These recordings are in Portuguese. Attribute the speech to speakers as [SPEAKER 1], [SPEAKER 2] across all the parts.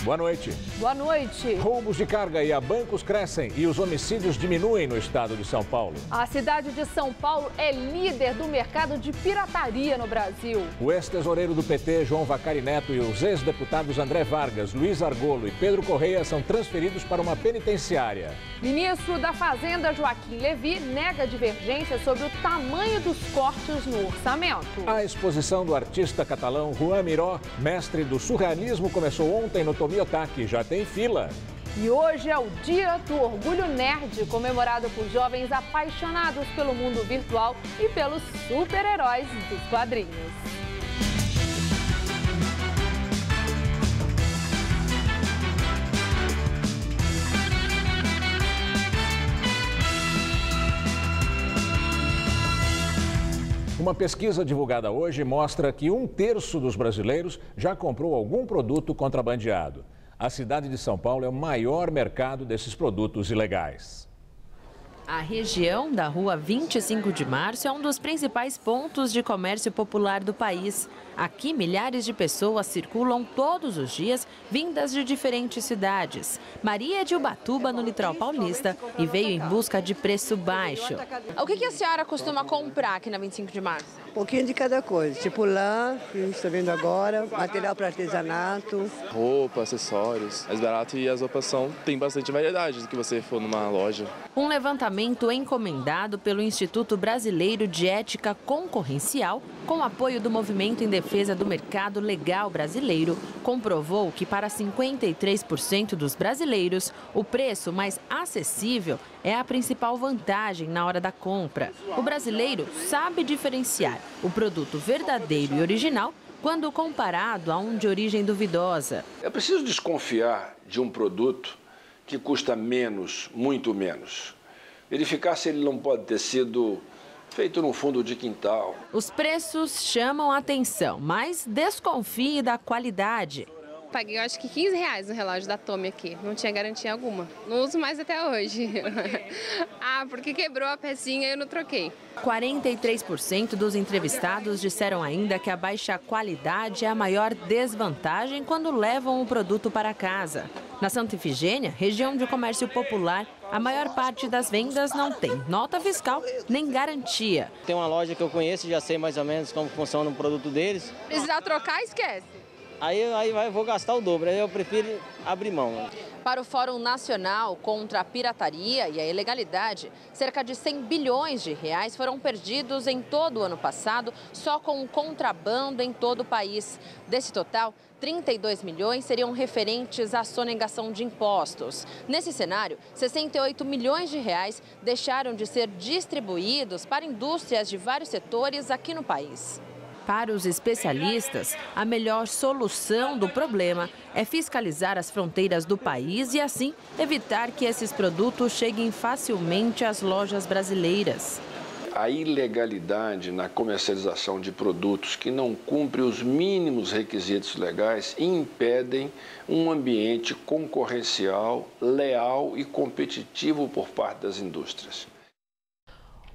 [SPEAKER 1] Boa noite.
[SPEAKER 2] Boa noite.
[SPEAKER 1] Roubos de carga e a bancos crescem e os homicídios diminuem no estado de São Paulo.
[SPEAKER 2] A cidade de São Paulo é líder do mercado de pirataria no Brasil.
[SPEAKER 1] O ex-tesoureiro do PT, João Vacari Neto, e os ex-deputados André Vargas, Luiz Argolo e Pedro Correia são transferidos para uma penitenciária.
[SPEAKER 2] Ministro da Fazenda, Joaquim Levy, nega divergência sobre o tamanho dos cortes no orçamento.
[SPEAKER 1] A exposição do artista catalão Juan Miró, mestre do surrealismo, começou ontem no Tomi Otaki. Já tem fila.
[SPEAKER 2] E hoje é o Dia do Orgulho Nerd, comemorado por jovens apaixonados pelo mundo virtual e pelos super-heróis dos quadrinhos.
[SPEAKER 1] Uma pesquisa divulgada hoje mostra que 1/3 dos brasileiros já comprou algum produto contrabandeado. A cidade de São Paulo é o maior mercado desses produtos ilegais.
[SPEAKER 3] A região da Rua 25 de Março é um dos principais pontos de comércio popular do país. Aqui, milhares de pessoas circulam todos os dias, vindas de diferentes cidades. Maria é de Ubatuba, no litoral paulista, e veio em busca de preço baixo.
[SPEAKER 2] O que a senhora costuma comprar aqui na 25 de Março?
[SPEAKER 4] Um pouquinho de cada coisa, tipo lã, que a gente está vendo agora, material para artesanato.
[SPEAKER 5] Roupa, acessórios, mais barato, e as roupas tem bastante variedade do que você for numa loja.
[SPEAKER 3] Um levantamento encomendado pelo Instituto Brasileiro de Ética Concorrencial, com apoio do Movimento em Defesa do Mercado Legal Brasileiro, comprovou que para 53% dos brasileiros, o preço mais acessível é a principal vantagem na hora da compra. O brasileiro sabe diferenciar o produto verdadeiro e original quando comparado a um de origem duvidosa.
[SPEAKER 6] É preciso desconfiar de um produto que custa menos, muito menos. Verificar se ele não pode ter sido feito no fundo de quintal.
[SPEAKER 3] Os preços chamam a atenção, mas desconfie da qualidade.
[SPEAKER 7] Paguei, acho que R$15 no relógio da Tomy aqui. Não tinha garantia alguma. Não uso mais até hoje. Porque quebrou a pecinha e eu não troquei.
[SPEAKER 3] 43% dos entrevistados disseram ainda que a baixa qualidade é a maior desvantagem quando levam o produto para casa. Na Santa Efigênia, região de comércio popular, a maior parte das vendas não tem nota fiscal nem garantia.
[SPEAKER 8] Tem uma loja que eu conheço, já sei mais ou menos como funciona o produto deles.
[SPEAKER 2] Precisar trocar, esquece.
[SPEAKER 8] Aí vou gastar o dobro, aí eu prefiro abrir mão.
[SPEAKER 3] Para o Fórum Nacional contra a Pirataria e a Ilegalidade, cerca de 100 bilhões de reais foram perdidos em todo o ano passado, só com o contrabando em todo o país. Desse total, 32 milhões seriam referentes à sonegação de impostos. Nesse cenário, 68 milhões de reais deixaram de ser distribuídos para indústrias de vários setores aqui no país. Para os especialistas, a melhor solução do problema é fiscalizar as fronteiras do país e, assim, evitar que esses produtos cheguem facilmente às lojas brasileiras.
[SPEAKER 6] A ilegalidade na comercialização de produtos que não cumprem os mínimos requisitos legais impedem um ambiente concorrencial, leal e competitivo por parte das indústrias.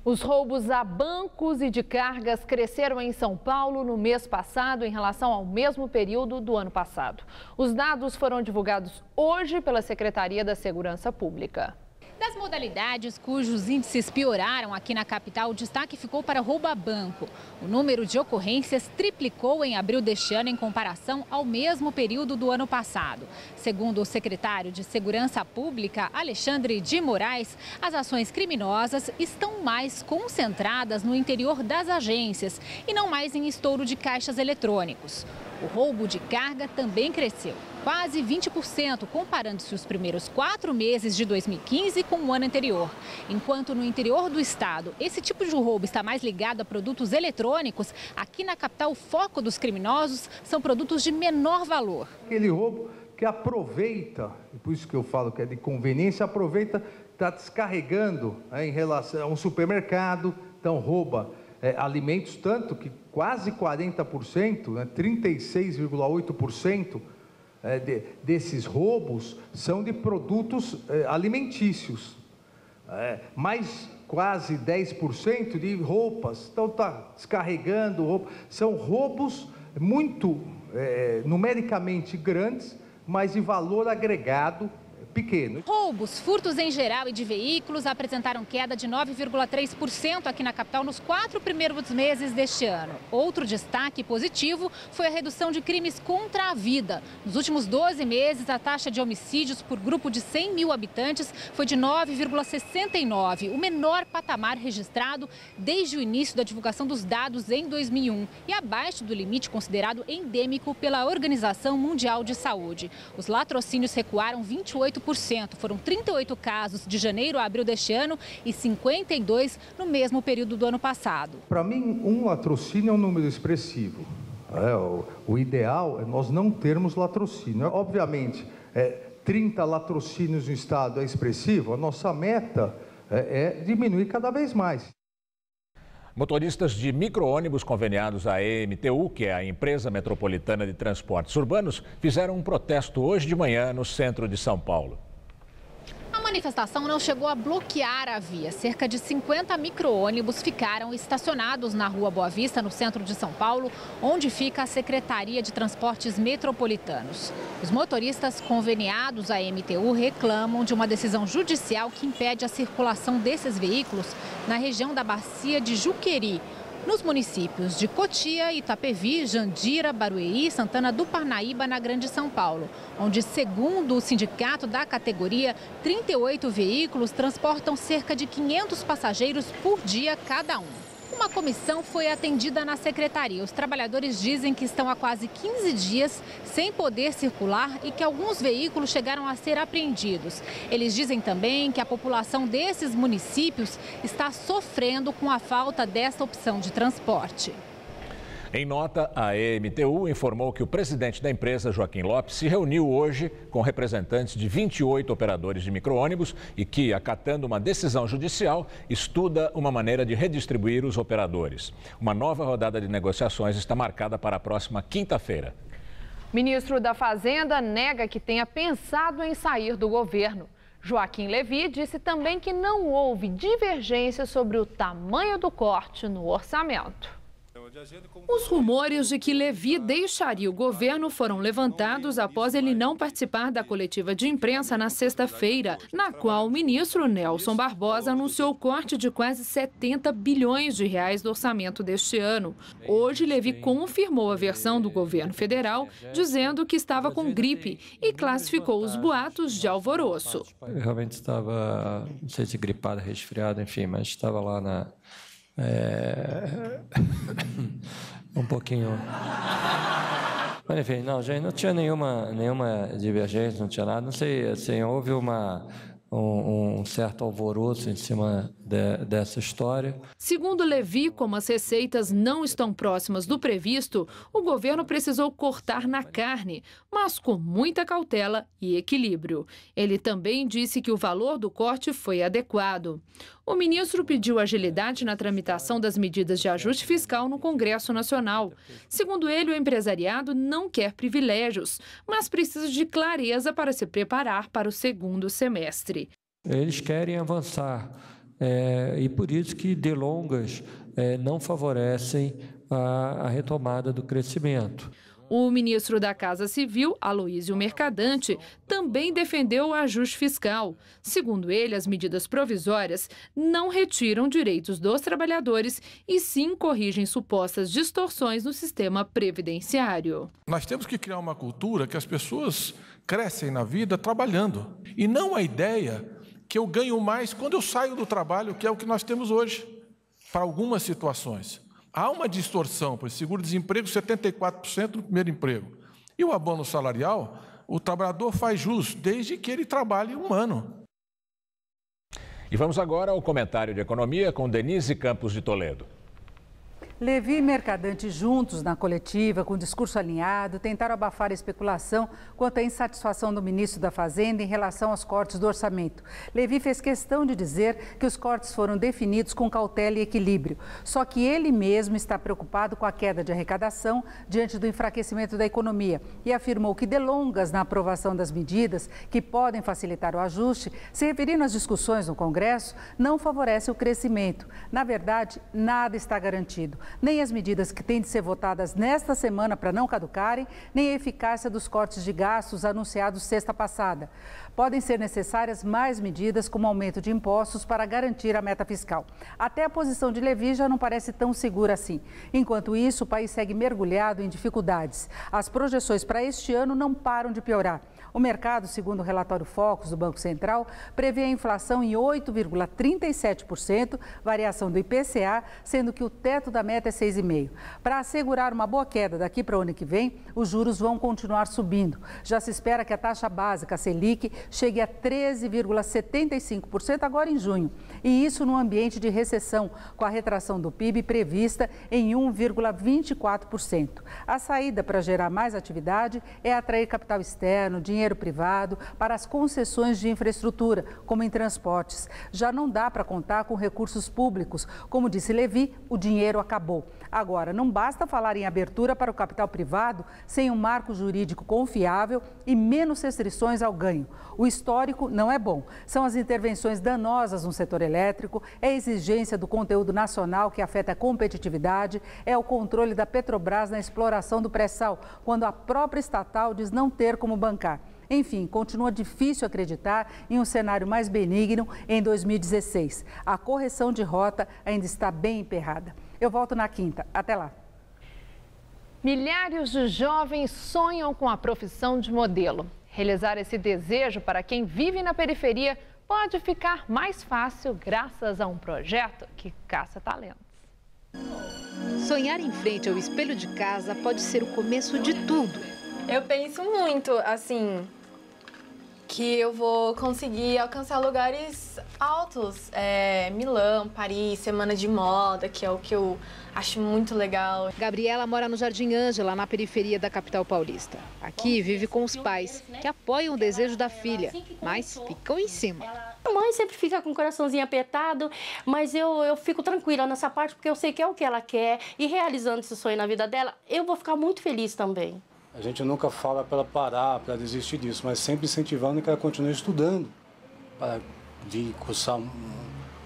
[SPEAKER 2] Os roubos a bancos e de cargas cresceram em São Paulo no mês passado em relação ao mesmo período do ano passado. Os dados foram divulgados hoje pela Secretaria da Segurança Pública.
[SPEAKER 9] Das modalidades cujos índices pioraram aqui na capital, o destaque ficou para roubo a banco. O número de ocorrências triplicou em abril deste ano em comparação ao mesmo período do ano passado. Segundo o secretário de Segurança Pública, Alexandre de Moraes, as ações criminosas estão mais concentradas no interior das agências e não mais em estouro de caixas eletrônicos. O roubo de carga também cresceu, quase 20%, comparando-se os primeiros 4 meses de 2015 com o ano anterior. Enquanto no interior do estado, esse tipo de roubo está mais ligado a produtos eletrônicos, aqui na capital o foco dos criminosos são produtos de menor valor.
[SPEAKER 10] Aquele roubo que aproveita, e por isso que eu falo que é de conveniência, aproveita, está descarregando em relação a um supermercado, então rouba alimentos, tanto que quase 40%, 36,8% desses roubos são de produtos alimentícios, mais quase 10% de roupas. Então está descarregando roupa. São roubos muito numericamente grandes, mas de valor agregado pequeno.
[SPEAKER 9] Roubos, furtos em geral e de veículos apresentaram queda de 9,3% aqui na capital nos 4 primeiros meses deste ano. Outro destaque positivo foi a redução de crimes contra a vida. Nos últimos 12 meses, a taxa de homicídios por grupo de 100 mil habitantes foi de 9,69, o menor patamar registrado desde o início da divulgação dos dados em 2001 e abaixo do limite considerado endêmico pela Organização Mundial de Saúde. Os latrocínios recuaram 28%. Foram 38 casos de janeiro a abril deste ano e 52 no mesmo período do ano passado.
[SPEAKER 10] Para mim, um latrocínio é um número expressivo. O ideal é nós não termos latrocínio. Obviamente, 30 latrocínios no estado é expressivo, a nossa meta é diminuir cada vez mais.
[SPEAKER 1] Motoristas de micro-ônibus conveniados à EMTU, que é a Empresa Metropolitana de Transportes Urbanos, fizeram um protesto hoje de manhã no centro de São Paulo.
[SPEAKER 9] A manifestação não chegou a bloquear a via. Cerca de 50 micro-ônibus ficaram estacionados na Rua Boa Vista, no centro de São Paulo, onde fica a Secretaria de Transportes Metropolitanos. Os motoristas conveniados à EMTU reclamam de uma decisão judicial que impede a circulação desses veículos na região da Bacia de Juqueri, nos municípios de Cotia, Itapevi, Jandira, Barueri e Santana do Parnaíba, na Grande São Paulo, onde, segundo o sindicato da categoria, 38 veículos transportam cerca de 500 passageiros por dia cada um. Uma comissão foi atendida na secretaria. Os trabalhadores dizem que estão há quase 15 dias sem poder circular e que alguns veículos chegaram a ser apreendidos. Eles dizem também que a população desses municípios está sofrendo com a falta dessa opção de transporte.
[SPEAKER 1] Em nota, a EMTU informou que o presidente da empresa, Joaquim Lopes, se reuniu hoje com representantes de 28 operadores de micro-ônibus e que, acatando uma decisão judicial, estuda uma maneira de redistribuir os operadores. Uma nova rodada de negociações está marcada para a próxima quinta-feira.
[SPEAKER 2] Ministro da Fazenda nega que tenha pensado em sair do governo. Joaquim Levy disse também que não houve divergência sobre o tamanho do corte no orçamento.
[SPEAKER 11] Os rumores de que Levy deixaria o governo foram levantados após ele não participar da coletiva de imprensa na sexta-feira, na qual o ministro Nelson Barbosa anunciou corte de quase 70 bilhões de reais do orçamento deste ano. Hoje, Levy confirmou a versão do governo federal, dizendo que estava com gripe e classificou os boatos de alvoroço.
[SPEAKER 12] Eu realmente estava, não sei se gripado, resfriado, enfim, mas estava lá um pouquinho. Mas enfim, não, gente, não tinha nenhuma divergência, não tinha nada. Não sei, assim, houve um certo alvoroço em cima dessa história.
[SPEAKER 11] Segundo Levy, como as receitas não estão próximas do previsto, o governo precisou cortar na carne, mas com muita cautela e equilíbrio. Ele também disse que o valor do corte foi adequado. O ministro pediu agilidade na tramitação das medidas de ajuste fiscal no Congresso Nacional. Segundo ele, o empresariado não quer privilégios, mas precisa de clareza para se preparar para o segundo semestre.
[SPEAKER 12] Eles querem avançar e por isso que delongas não favorecem a retomada do crescimento.
[SPEAKER 11] O ministro da Casa Civil, Aloísio Mercadante, também defendeu o ajuste fiscal. Segundo ele, as medidas provisórias não retiram direitos dos trabalhadores e sim corrigem supostas distorções no sistema previdenciário.
[SPEAKER 13] Nós temos que criar uma cultura que as pessoas crescem na vida trabalhando. E não a ideia que eu ganho mais quando eu saio do trabalho, que é o que nós temos hoje, para algumas situações. Há uma distorção, pois seguro-desemprego 74% no primeiro emprego. E o abono salarial, o trabalhador faz jus desde que ele trabalhe um ano.
[SPEAKER 1] E vamos agora ao comentário de economia com Denise Campos de Toledo.
[SPEAKER 14] Levy e Mercadante juntos na coletiva, com discurso alinhado, tentaram abafar a especulação quanto à insatisfação do ministro da Fazenda em relação aos cortes do orçamento. Levy fez questão de dizer que os cortes foram definidos com cautela e equilíbrio. Só que ele mesmo está preocupado com a queda de arrecadação diante do enfraquecimento da economia e afirmou que delongas na aprovação das medidas que podem facilitar o ajuste, se referindo às discussões no Congresso, não favorece o crescimento. Na verdade, nada está garantido. nem as medidas que têm de ser votadas nesta semana para não caducarem, nem a eficácia dos cortes de gastos anunciados sexta passada. Podem ser necessárias mais medidas, como aumento de impostos para garantir a meta fiscal. Até a posição de Levi já não parece tão segura assim. Enquanto isso, o país segue mergulhado em dificuldades. As projeções para este ano não param de piorar. O mercado, segundo o relatório Focus do Banco Central, prevê a inflação em 8,37%, variação do IPCA, sendo que o teto da meta é 6,5%. Para assegurar uma boa queda daqui para o ano que vem, os juros vão continuar subindo. Já se espera que a taxa básica, Selic, chegue a 13,75% agora em junho. E isso no ambiente de recessão, com a retração do PIB prevista em 1,24%. A saída para gerar mais atividade é atrair capital externo, dinheiro privado para as concessões de infraestrutura, como em transportes. Já não dá para contar com recursos públicos. Como disse Levi, o dinheiro acabou. Agora, não basta falar em abertura para o capital privado sem um marco jurídico confiável e menos restrições ao ganho. O histórico não é bom. São as intervenções danosas no setor elétrico, é a exigência do conteúdo nacional que afeta a competitividade, é o controle da Petrobras na exploração do pré-sal, quando a própria estatal diz não ter como bancar. Enfim, continua difícil acreditar em um cenário mais benigno em 2016. A correção de rota ainda está bem emperrada. Eu volto na quinta. Até lá.
[SPEAKER 2] Milhares de jovens sonham com a profissão de modelo. Realizar esse desejo para quem vive na periferia pode ficar mais fácil graças a um projeto que caça talentos.
[SPEAKER 15] Sonhar em frente ao espelho de casa pode ser o começo de tudo.
[SPEAKER 16] Eu penso muito, assim, que eu vou conseguir alcançar lugares altos. Milão, Paris, Semana de Moda, que é o que eu acho muito legal.
[SPEAKER 15] Gabriela mora no Jardim Ângela, na periferia da capital paulista. Aqui vive com os pais, que apoiam o desejo da filha, mas ficam em cima.
[SPEAKER 17] A mãe sempre fica com o coraçãozinho apertado, mas eu fico tranquila nessa parte, porque eu sei que é o que ela quer. E realizando esse sonho na vida dela, eu vou ficar muito feliz também.
[SPEAKER 18] A gente nunca fala para ela parar, para desistir disso, mas sempre incentivando que ela continue estudando, para vir cursar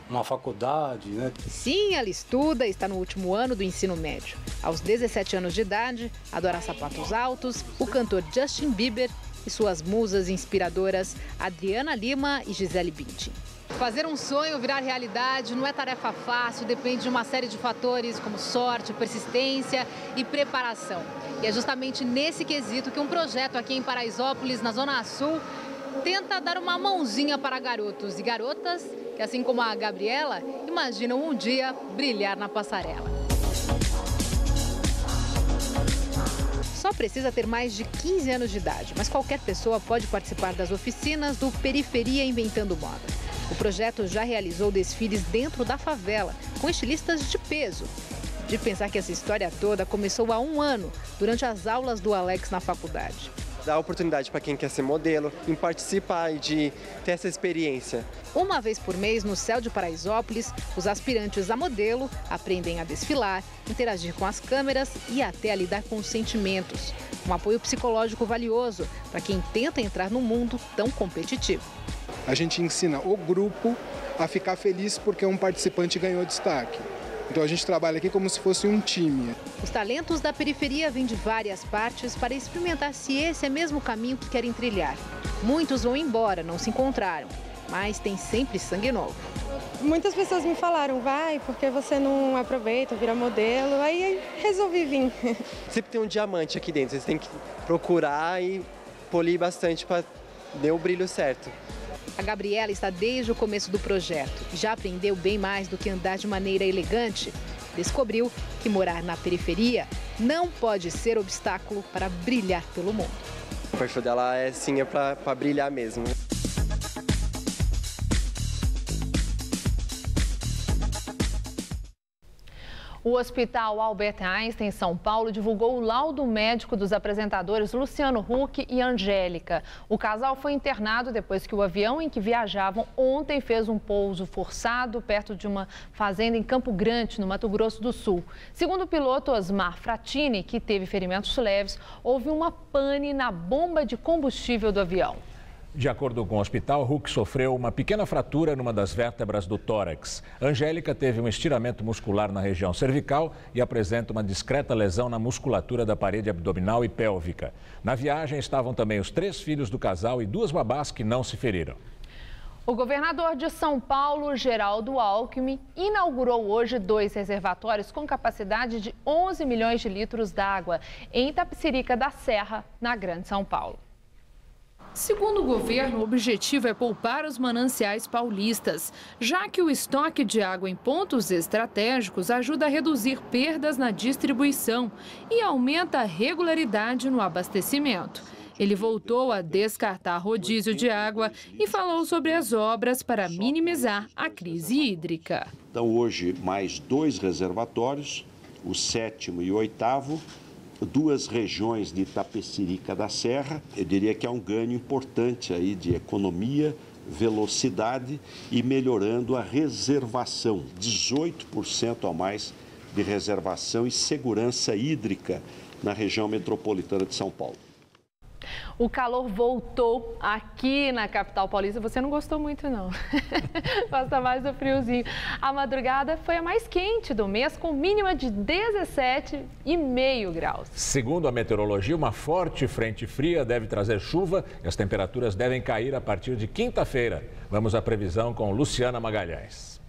[SPEAKER 18] uma faculdade, né?
[SPEAKER 15] Sim, ela estuda, está no último ano do ensino médio. Aos 17 anos de idade, adora sapatos altos, o cantor Justin Bieber e suas musas inspiradoras Adriana Lima e Gisele Bündchen. Fazer um sonho virar realidade não é tarefa fácil, depende de uma série de fatores como sorte, persistência e preparação. E é justamente nesse quesito que um projeto aqui em Paraisópolis, na Zona Sul, tenta dar uma mãozinha para garotos e garotas que, assim como a Gabriela, imaginam um dia brilhar na passarela. Só precisa ter mais de 15 anos de idade, mas qualquer pessoa pode participar das oficinas do Periferia Inventando Moda. O projeto já realizou desfiles dentro da favela, com estilistas de peso. De pensar que essa história toda começou há 1 ano, durante as aulas do Alex na faculdade.
[SPEAKER 19] Dá oportunidade para quem quer ser modelo, em participar e de ter essa experiência.
[SPEAKER 15] Uma vez por mês, no céu de Paraisópolis, os aspirantes a modelo aprendem a desfilar, interagir com as câmeras e até a lidar com os sentimentos. Um apoio psicológico valioso para quem tenta entrar num mundo tão competitivo.
[SPEAKER 20] A gente ensina o grupo a ficar feliz porque um participante ganhou destaque. Então a gente trabalha aqui como se fosse um time.
[SPEAKER 15] Os talentos da periferia vêm de várias partes para experimentar se esse é mesmo o caminho que querem trilhar. Muitos vão embora, não se encontraram, mas tem sempre sangue novo.
[SPEAKER 21] Muitas pessoas me falaram, vai, porque você não aproveita, vira modelo, aí resolvi vir.
[SPEAKER 19] Sempre tem um diamante aqui dentro, você tem que procurar e polir bastante para dar o brilho certo.
[SPEAKER 15] A Gabriela está desde o começo do projeto e já aprendeu bem mais do que andar de maneira elegante. Descobriu que morar na periferia não pode ser obstáculo para brilhar pelo mundo.
[SPEAKER 19] O perfil dela é sim, é para brilhar mesmo.
[SPEAKER 2] O Hospital Albert Einstein, em São Paulo, divulgou o laudo médico dos apresentadores Luciano Huck e Angélica. O casal foi internado depois que o avião em que viajavam ontem fez um pouso forçado perto de uma fazenda em Campo Grande, no Mato Grosso do Sul. Segundo o piloto Osmar Fratini, que teve ferimentos leves, houve uma pane na bomba de combustível do avião.
[SPEAKER 1] De acordo com o hospital, Hulk sofreu uma pequena fratura numa das vértebras do tórax. Angélica teve um estiramento muscular na região cervical e apresenta uma discreta lesão na musculatura da parede abdominal e pélvica. Na viagem estavam também os 3 filhos do casal e 2 babás que não se feriram.
[SPEAKER 2] O governador de São Paulo, Geraldo Alckmin, inaugurou hoje 2 reservatórios com capacidade de 11 milhões de litros d'água em Itapecerica da Serra, na Grande São Paulo.
[SPEAKER 11] Segundo o governo, o objetivo é poupar os mananciais paulistas, já que o estoque de água em pontos estratégicos ajuda a reduzir perdas na distribuição e aumenta a regularidade no abastecimento. Ele voltou a descartar rodízio de água e falou sobre as obras para minimizar a crise hídrica.
[SPEAKER 4] Então, hoje, mais 2 reservatórios, o 7º e o 8º, 2 regiões de Itapecerica da Serra. Eu diria que é um ganho importante aí de economia, velocidade e melhorando a reservação. 18% a mais de reservação e segurança hídrica na região metropolitana de São Paulo.
[SPEAKER 2] O calor voltou aqui na capital paulista. Você não gostou muito, não. Gosta mais do friozinho. A madrugada foi a mais quente do mês, com mínima de 17,5 graus.
[SPEAKER 1] Segundo a meteorologia, uma forte frente fria deve trazer chuva e as temperaturas devem cair a partir de quinta-feira. Vamos à previsão com Luciana Magalhães.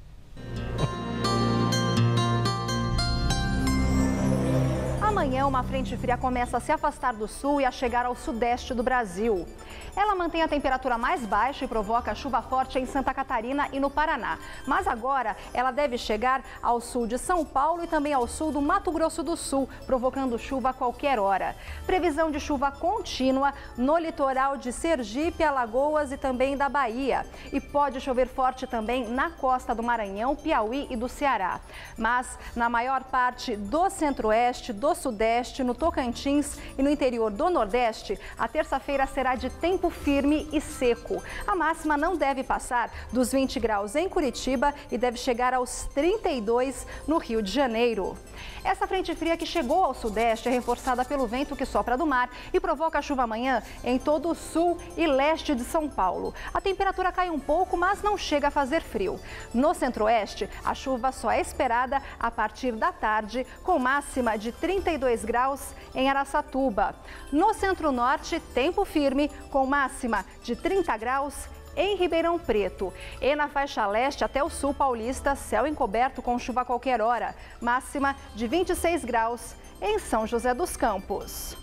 [SPEAKER 22] Amanhã, uma frente fria começa a se afastar do sul e a chegar ao sudeste do Brasil. Ela mantém a temperatura mais baixa e provoca chuva forte em Santa Catarina e no Paraná. Mas agora, ela deve chegar ao sul de São Paulo e também ao sul do Mato Grosso do Sul, provocando chuva a qualquer hora. Previsão de chuva contínua no litoral de Sergipe, Alagoas e também da Bahia. E pode chover forte também na costa do Maranhão, Piauí e do Ceará. Mas na maior parte do centro-oeste, do sudeste, no Tocantins e no interior do Nordeste, a terça-feira será de tempo firme e seco. A máxima não deve passar dos 20 graus em Curitiba e deve chegar aos 32 no Rio de Janeiro. Essa frente fria que chegou ao sudeste é reforçada pelo vento que sopra do mar e provoca chuva amanhã em todo o sul e leste de São Paulo. A temperatura cai um pouco, mas não chega a fazer frio. No centro-oeste, a chuva só é esperada a partir da tarde, com máxima de 32 graus em Araçatuba. No centro-norte, tempo firme, com máxima de 30 graus em Ribeirão Preto. E na faixa leste até o sul paulista, céu encoberto com chuva a qualquer hora. Máxima de 26 graus em São José dos Campos.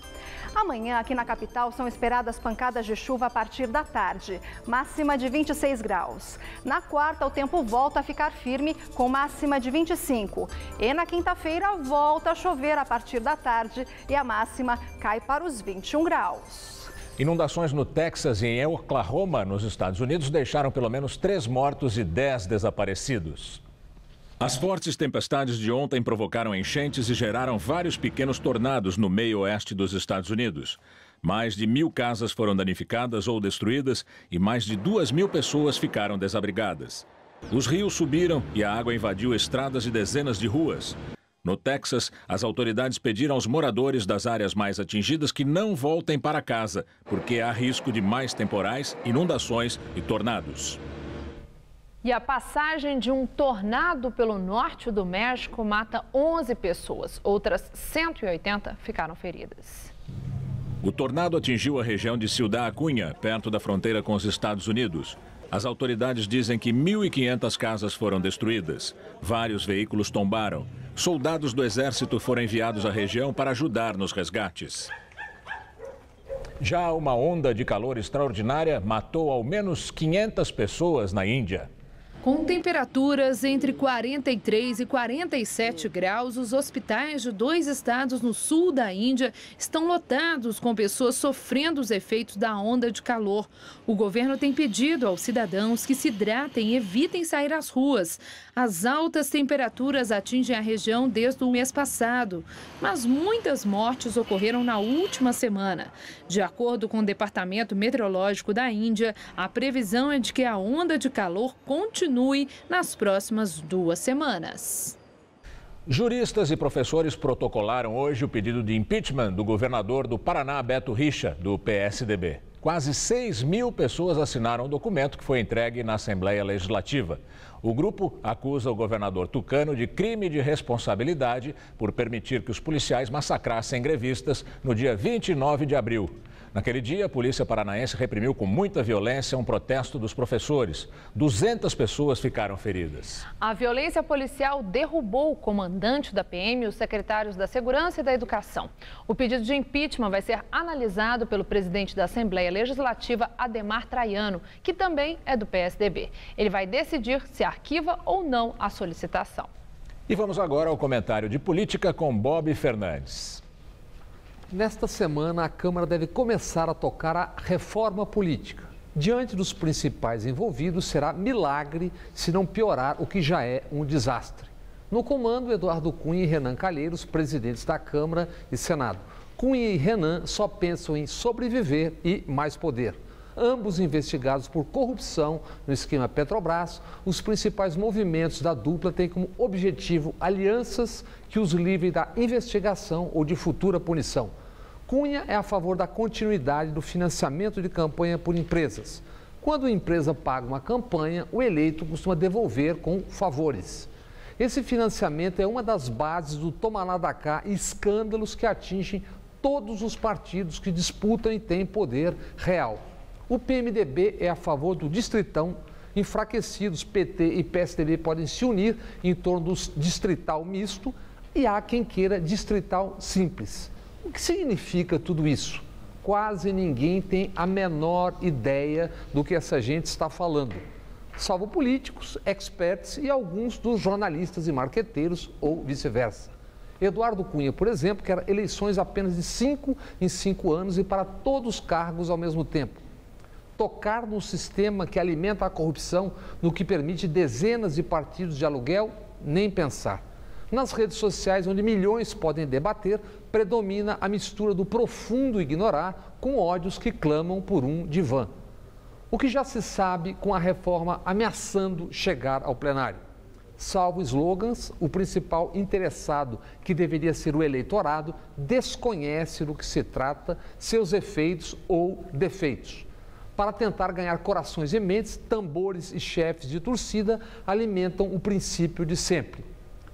[SPEAKER 22] Amanhã, aqui na capital, são esperadas pancadas de chuva a partir da tarde, máxima de 26 graus. Na quarta, o tempo volta a ficar firme, com máxima de 25. E na quinta-feira, volta a chover a partir da tarde e a máxima cai para os 21 graus.
[SPEAKER 1] Inundações no Texas e em Oklahoma, nos Estados Unidos, deixaram pelo menos 3 mortos e 10 desaparecidos. As fortes tempestades de ontem provocaram enchentes e geraram vários pequenos tornados no meio oeste dos Estados Unidos. Mais de 1.000 casas foram danificadas ou destruídas e mais de 2.000 pessoas ficaram desabrigadas. Os rios subiram e a água invadiu estradas e dezenas de ruas. No Texas, as autoridades pediram aos moradores das áreas mais atingidas que não voltem para casa, porque há risco de mais temporais, inundações e tornados.
[SPEAKER 2] E a passagem de um tornado pelo norte do México mata 11 pessoas. Outras 180 ficaram feridas.
[SPEAKER 1] O tornado atingiu a região de Ciudad Acuña, perto da fronteira com os Estados Unidos. As autoridades dizem que 1.500 casas foram destruídas. Vários veículos tombaram. Soldados do exército foram enviados à região para ajudar nos resgates. Já uma onda de calor extraordinária matou ao menos 500 pessoas na Índia.
[SPEAKER 11] Com temperaturas entre 43 e 47 graus, os hospitais de 2 estados no sul da Índia estão lotados com pessoas sofrendo os efeitos da onda de calor. O governo tem pedido aos cidadãos que se hidratem e evitem sair às ruas. As altas temperaturas atingem a região desde o mês passado, mas muitas mortes ocorreram na última semana. De acordo com o Departamento Meteorológico da Índia, a previsão é de que a onda de calor continue nas próximas 2 semanas.
[SPEAKER 1] Juristas e professores protocolaram hoje o pedido de impeachment do governador do Paraná, Beto Richa, do PSDB. quase 6.000 pessoas assinaram o documento que foi entregue na Assembleia Legislativa. O grupo acusa o governador tucano de crime de responsabilidade por permitir que os policiais massacrassem grevistas no dia 29 de abril. Naquele dia, a polícia paranaense reprimiu com muita violência um protesto dos professores. 200 pessoas ficaram feridas.
[SPEAKER 2] A violência policial derrubou o comandante da PM e os secretários da Segurança e da Educação. O pedido de impeachment vai ser analisado pelo presidente da Assembleia Legislativa, Adhemar Traiano, que também é do PSDB. Ele vai decidir se arquiva ou não a solicitação.
[SPEAKER 1] E vamos agora ao comentário de política com Bob Fernandes.
[SPEAKER 5] Nesta semana, a Câmara deve começar a tocar a reforma política. Diante dos principais envolvidos, será milagre se não piorar o que já é um desastre. No comando, Eduardo Cunha e Renan Calheiros, presidentes da Câmara e Senado. Cunha e Renan só pensam em sobreviver e mais poder. Ambos investigados por corrupção no esquema Petrobras, os principais movimentos da dupla têm como objetivo alianças que os livrem da investigação ou de futura punição. Cunha é a favor da continuidade do financiamento de campanha por empresas. Quando a empresa paga uma campanha, o eleito costuma devolver com favores. Esse financiamento é uma das bases do toma lá da cá e escândalos que atingem todos os partidos que disputam e têm poder real. O PMDB é a favor do distritão. Enfraquecidos, PT e PSDB podem se unir em torno do distrital misto e há quem queira distrital simples. O que significa tudo isso? Quase ninguém tem a menor ideia do que essa gente está falando, salvo políticos, experts e alguns dos jornalistas e marqueteiros ou vice-versa. Eduardo Cunha, por exemplo, quer eleições apenas de 5 em 5 anos e para todos os cargos ao mesmo tempo. Tocar num sistema que alimenta a corrupção, no que permite dezenas de partidos de aluguel, nem pensar. Nas redes sociais, onde milhões podem debater, predomina a mistura do profundo ignorar com ódios que clamam por um divã. O que já se sabe com a reforma ameaçando chegar ao plenário. Salvo slogans, o principal interessado, que deveria ser o eleitorado, desconhece do que se trata, seus efeitos ou defeitos. Para tentar ganhar corações e mentes, tambores e chefes de torcida alimentam o princípio de sempre.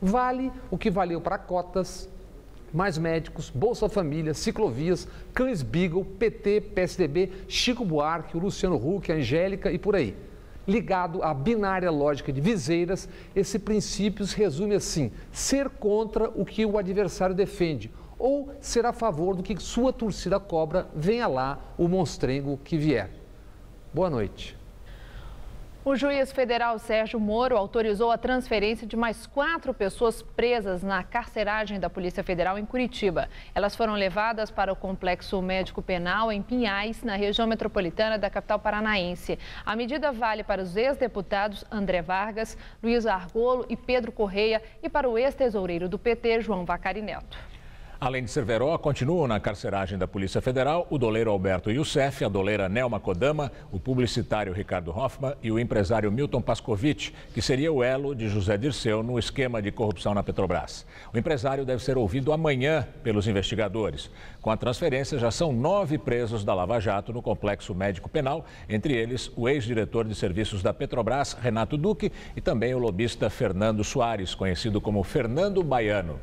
[SPEAKER 5] Vale o que valeu para cotas, mais médicos, Bolsa Família, ciclovias, cães Beagle, PT, PSDB, Chico Buarque, o Luciano Huck, a Angélica e por aí. Ligado à binária lógica de viseiras, esse princípio se resume assim: ser contra o que o adversário defende ou ser a favor do que sua torcida cobra, venha lá o monstrengo que vier. Boa noite.
[SPEAKER 2] O juiz federal Sérgio Moro autorizou a transferência de mais 4 pessoas presas na carceragem da Polícia Federal em Curitiba. Elas foram levadas para o Complexo Médico Penal em Pinhais, na região metropolitana da capital paranaense. A medida vale para os ex-deputados André Vargas, Luiz Argolo e Pedro Correia e para o ex-tesoureiro do PT, João Vacari Neto.
[SPEAKER 1] Além de Cerveró, continuam na carceragem da Polícia Federal o doleiro Alberto Youssef, a doleira Nelma Kodama, o publicitário Ricardo Hoffmann e o empresário Milton Pascovitch, que seria o elo de José Dirceu no esquema de corrupção na Petrobras. O empresário deve ser ouvido amanhã pelos investigadores. Com a transferência, já são 9 presos da Lava Jato no Complexo Médico Penal, entre eles o ex-diretor de serviços da Petrobras, Renato Duque, e também o lobista Fernando Soares, conhecido como Fernando Baiano.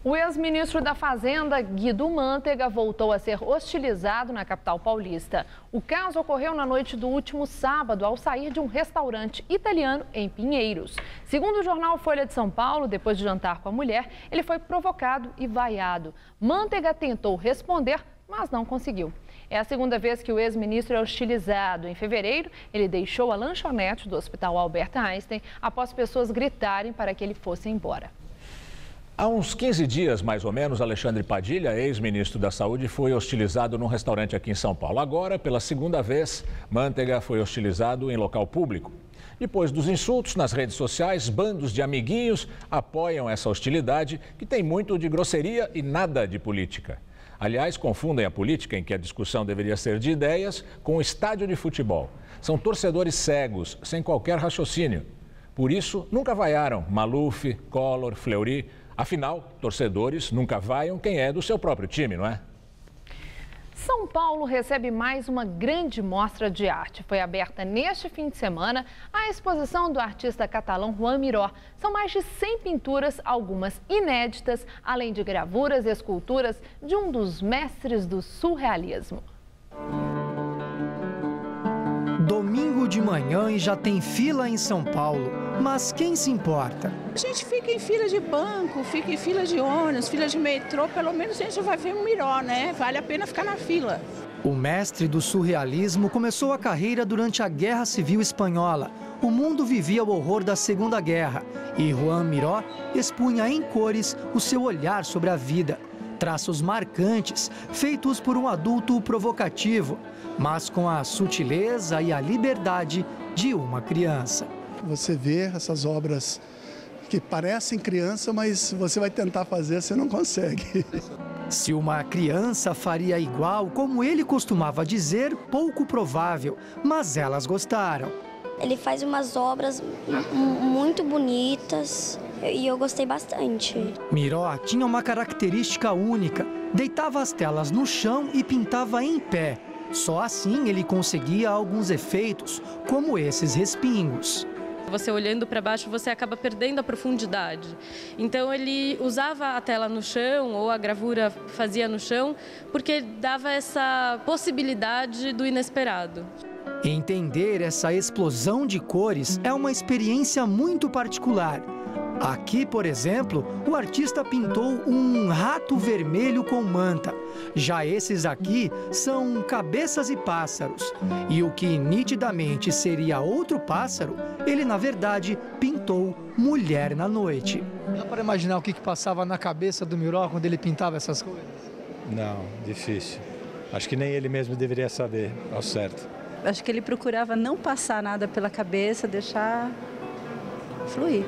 [SPEAKER 2] O ex-ministro da Fazenda, Guido Mantega, voltou a ser hostilizado na capital paulista. O caso ocorreu na noite do último sábado, ao sair de um restaurante italiano em Pinheiros. Segundo o jornal Folha de São Paulo, depois de jantar com a mulher, ele foi provocado e vaiado. Mantega tentou responder, mas não conseguiu. É a segunda vez que o ex-ministro é hostilizado. Em fevereiro, ele deixou a lanchonete do Hospital Albert Einstein após pessoas gritarem para que ele fosse embora.
[SPEAKER 1] Há uns 15 dias, mais ou menos, Alexandre Padilha, ex-ministro da Saúde, foi hostilizado num restaurante aqui em São Paulo. Agora, pela segunda vez, Mantega foi hostilizado em local público. Depois dos insultos nas redes sociais, bandos de amiguinhos apoiam essa hostilidade, que tem muito de grosseria e nada de política. Aliás, confundem a política, em que a discussão deveria ser de ideias, com o estádio de futebol. São torcedores cegos, sem qualquer raciocínio. Por isso, nunca vaiaram Maluf, Collor, Fleury. Afinal, torcedores nunca vaiam quem é do seu próprio time, não é?
[SPEAKER 2] São Paulo recebe mais uma grande mostra de arte. Foi aberta neste fim de semana a exposição do artista catalão Joan Miró. São mais de 100 pinturas, algumas inéditas, além de gravuras e esculturas de um dos mestres do surrealismo.
[SPEAKER 7] Domingo de manhã e já tem fila em São Paulo. Mas quem se importa?
[SPEAKER 8] A gente fica em fila de banco, fica em fila de ônibus, fila de metrô, pelo menos a gente vai ver um Miró, né? Vale a pena ficar na fila.
[SPEAKER 7] O mestre do surrealismo começou a carreira durante a Guerra Civil Espanhola. O mundo vivia o horror da Segunda Guerra e Joan Miró expunha em cores o seu olhar sobre a vida. Traços marcantes, feitos por um adulto provocativo, mas com a sutileza e a liberdade de uma criança.
[SPEAKER 23] Você vê essas obras que parecem criança, mas você vai tentar fazer, você não consegue.
[SPEAKER 7] Se uma criança faria igual, como ele costumava dizer, pouco provável, mas elas gostaram.
[SPEAKER 24] Ele faz umas obras muito bonitas e eu gostei bastante.
[SPEAKER 7] Miró tinha uma característica única, deitava as telas no chão e pintava em pé. Só assim ele conseguia alguns efeitos, como esses respingos.
[SPEAKER 25] Você olhando para baixo, você acaba perdendo a profundidade. Então ele usava a tela no chão ou a gravura fazia no chão, porque dava essa possibilidade do inesperado.
[SPEAKER 7] Entender essa explosão de cores é uma experiência muito particular. Aqui, por exemplo, o artista pintou um rato vermelho com manta. Já esses aqui são cabeças e pássaros. E o que nitidamente seria outro pássaro, ele na verdade pintou mulher na noite. Dá para imaginar o que passava na cabeça do Miró quando ele pintava essas coisas?
[SPEAKER 26] Não, difícil. Acho que nem ele mesmo deveria saber ao certo.
[SPEAKER 27] Acho que ele procurava não passar nada pela cabeça, deixar fluir.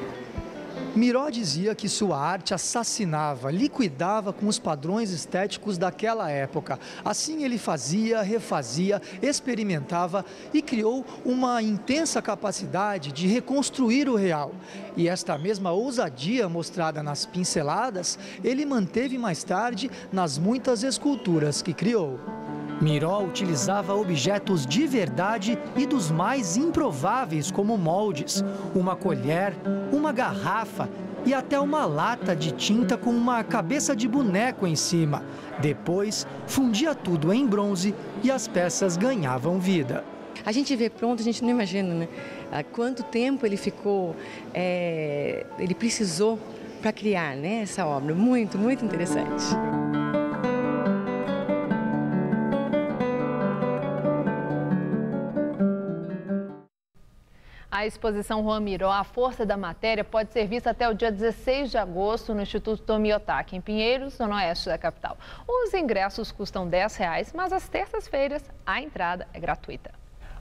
[SPEAKER 7] Miró dizia que sua arte assassinava, liquidava com os padrões estéticos daquela época. Assim ele fazia, refazia, experimentava e criou uma intensa capacidade de reconstruir o real. E esta mesma ousadia mostrada nas pinceladas, ele manteve mais tarde nas muitas esculturas que criou. Miró utilizava objetos de verdade e dos mais improváveis, como moldes, uma colher, uma garrafa e até uma lata de tinta com uma cabeça de boneco em cima. Depois, fundia tudo em bronze e as peças ganhavam vida.
[SPEAKER 28] A gente vê pronto, a gente não imagina, né? Há quanto tempo ele ficou, ele precisou para criar, né, essa obra. Muito, muito interessante.
[SPEAKER 2] A exposição Joan Miró, A Força da Matéria, pode ser vista até o dia 16 de agosto no Instituto Tomi Otaki, em Pinheiros, zona oeste da capital. Os ingressos custam R$10, mas às terças-feiras a entrada é gratuita.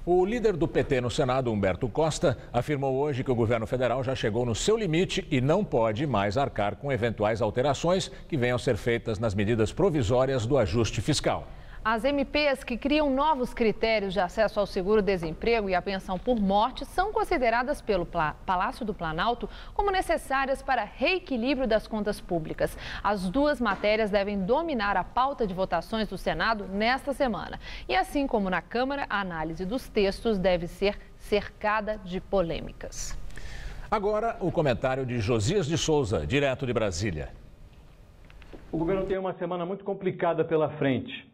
[SPEAKER 1] O líder do PT no Senado, Humberto Costa, afirmou hoje que o governo federal já chegou no seu limite e não pode mais arcar com eventuais alterações que venham a ser feitas nas medidas provisórias do ajuste fiscal.
[SPEAKER 2] As MPs que criam novos critérios de acesso ao seguro-desemprego e à pensão por morte são consideradas pelo Palácio do Planalto como necessárias para reequilíbrio das contas públicas. As duas matérias devem dominar a pauta de votações do Senado nesta semana. E assim como na Câmara, a análise dos textos deve ser cercada de polêmicas.
[SPEAKER 1] Agora, o comentário de Josias de Souza, direto de Brasília.
[SPEAKER 29] O governo tem uma semana muito complicada pela frente.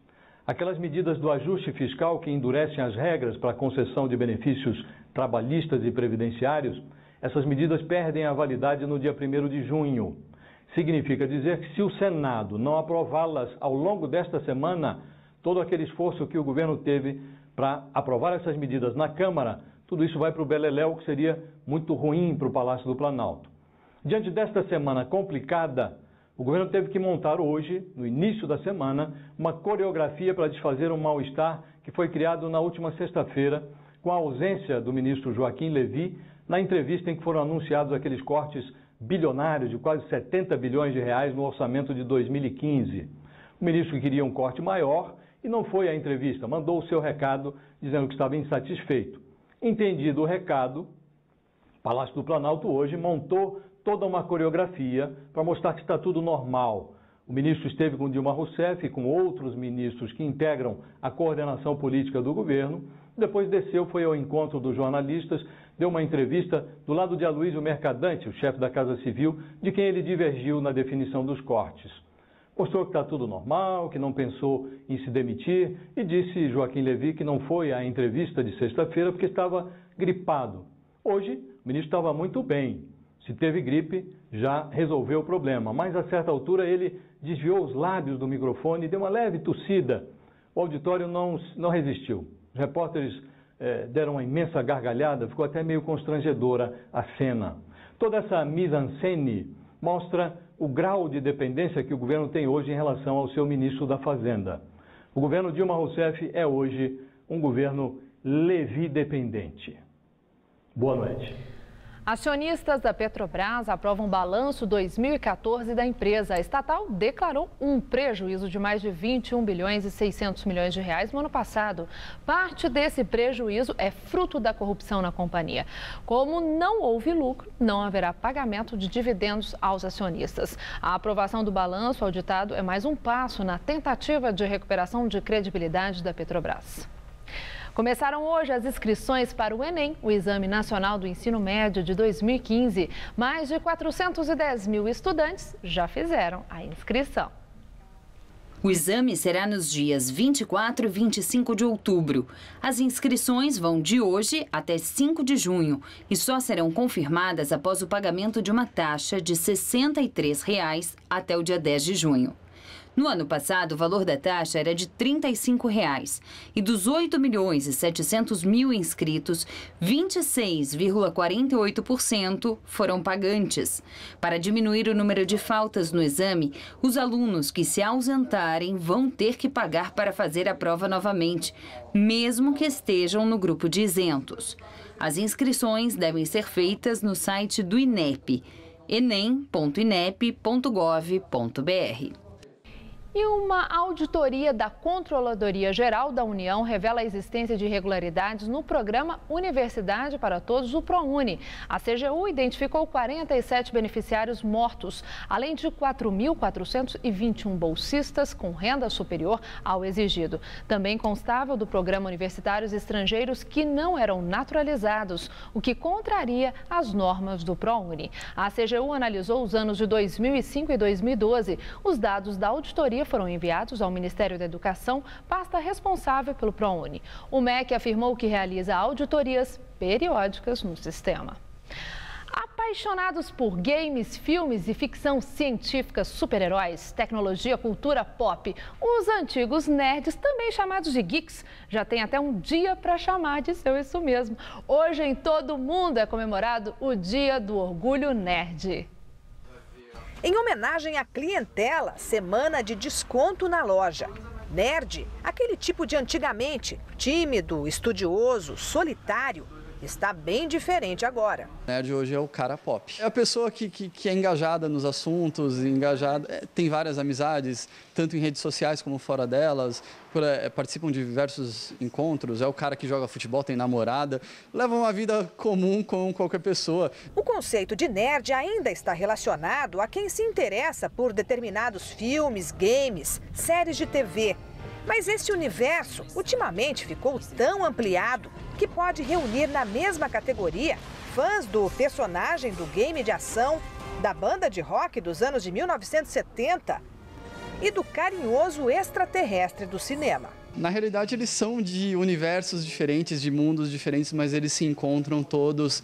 [SPEAKER 29] Aquelas medidas do ajuste fiscal que endurecem as regras para a concessão de benefícios trabalhistas e previdenciários, essas medidas perdem a validade no dia 1º de junho. Significa dizer que se o Senado não aprová-las ao longo desta semana, todo aquele esforço que o governo teve para aprovar essas medidas na Câmara, tudo isso vai para o beleléu, que seria muito ruim para o Palácio do Planalto. Diante desta semana complicada, o governo teve que montar hoje, no início da semana, uma coreografia para desfazer um mal-estar que foi criado na última sexta-feira, com a ausência do ministro Joaquim Levy, na entrevista em que foram anunciados aqueles cortes bilionários de quase 70 bilhões de reais no orçamento de 2015. O ministro queria um corte maior e não foi à entrevista, mandou o seu recado dizendo que estava insatisfeito. Entendido o recado, o Palácio do Planalto hoje montou toda uma coreografia para mostrar que está tudo normal. O ministro esteve com Dilma Rousseff e com outros ministros que integram a coordenação política do governo. Depois desceu, foi ao encontro dos jornalistas, deu uma entrevista do lado de Aloysio Mercadante, o chefe da Casa Civil, de quem ele divergiu na definição dos cortes. Mostrou que está tudo normal, que não pensou em se demitir e disse Joaquim Levy que não foi à entrevista de sexta-feira porque estava gripado. Hoje, o ministro estava muito bem. Se teve gripe, já resolveu o problema. Mas, a certa altura, ele desviou os lábios do microfone e deu uma leve tossida. O auditório não resistiu. Os repórteres deram uma imensa gargalhada, ficou até meio constrangedora a cena. Toda essa mise-en-scène mostra o grau de dependência que o governo tem hoje em relação ao seu ministro da Fazenda. O governo Dilma Rousseff é hoje um governo Levy-dependente. Boa noite.
[SPEAKER 2] Acionistas da Petrobras aprovam o balanço 2014 da empresa. A estatal declarou um prejuízo de mais de 21 bilhões e 600 milhões de reais no ano passado. Parte desse prejuízo é fruto da corrupção na companhia. Como não houve lucro, não haverá pagamento de dividendos aos acionistas. A aprovação do balanço auditado é mais um passo na tentativa de recuperação de credibilidade da Petrobras. Começaram hoje as inscrições para o Enem, o Exame Nacional do Ensino Médio de 2015. Mais de 410 mil estudantes já fizeram a inscrição.
[SPEAKER 3] O exame será nos dias 24 e 25 de outubro. As inscrições vão de hoje até 5 de junho e só serão confirmadas após o pagamento de uma taxa de R$ 63 até o dia 10 de junho. No ano passado, o valor da taxa era de R$ 35 e dos 8 milhões e 700 mil inscritos, 26,48% foram pagantes. Para diminuir o número de faltas no exame, os alunos que se ausentarem vão ter que pagar para fazer a prova novamente, mesmo que estejam no grupo de isentos. As inscrições devem ser feitas no site do INEP, enem.inep.gov.br.
[SPEAKER 2] E uma auditoria da Controladoria Geral da União revela a existência de irregularidades no programa Universidade para Todos, o ProUni. A CGU identificou 47 beneficiários mortos, além de 4.421 bolsistas com renda superior ao exigido. Também constava do programa Universitários Estrangeiros que não eram naturalizados, o que contraria as normas do ProUni. A CGU analisou os anos de 2005 e 2012. Os dados da auditoria foram enviados ao Ministério da Educação, pasta responsável pelo ProUni. O MEC afirmou que realiza auditorias periódicas no sistema. Apaixonados por games, filmes e ficção científica, super-heróis, tecnologia, cultura pop, os antigos nerds, também chamados de geeks, já tem até um dia para chamar de seu, isso mesmo. Hoje em todo o mundo é comemorado o Dia do Orgulho Nerd.
[SPEAKER 6] Em homenagem à clientela, semana de desconto na loja. Nerd, aquele tipo de antigamente, tímido, estudioso, solitário, está bem diferente agora.
[SPEAKER 9] Nerd hoje é o cara pop. É a pessoa que é engajada nos assuntos, tem várias amizades, tanto em redes sociais como fora delas, participam de diversos encontros, é o cara que joga futebol, tem namorada, leva uma vida comum com qualquer pessoa.
[SPEAKER 6] O conceito de nerd ainda está relacionado a quem se interessa por determinados filmes, games, séries de TV. Mas esse universo ultimamente ficou tão ampliado que pode reunir na mesma categoria fãs do personagem do game de ação, da banda de rock dos anos de 1970 e do carinhoso extraterrestre do cinema.
[SPEAKER 9] Na realidade, eles são de universos diferentes, de mundos diferentes, mas eles se encontram todos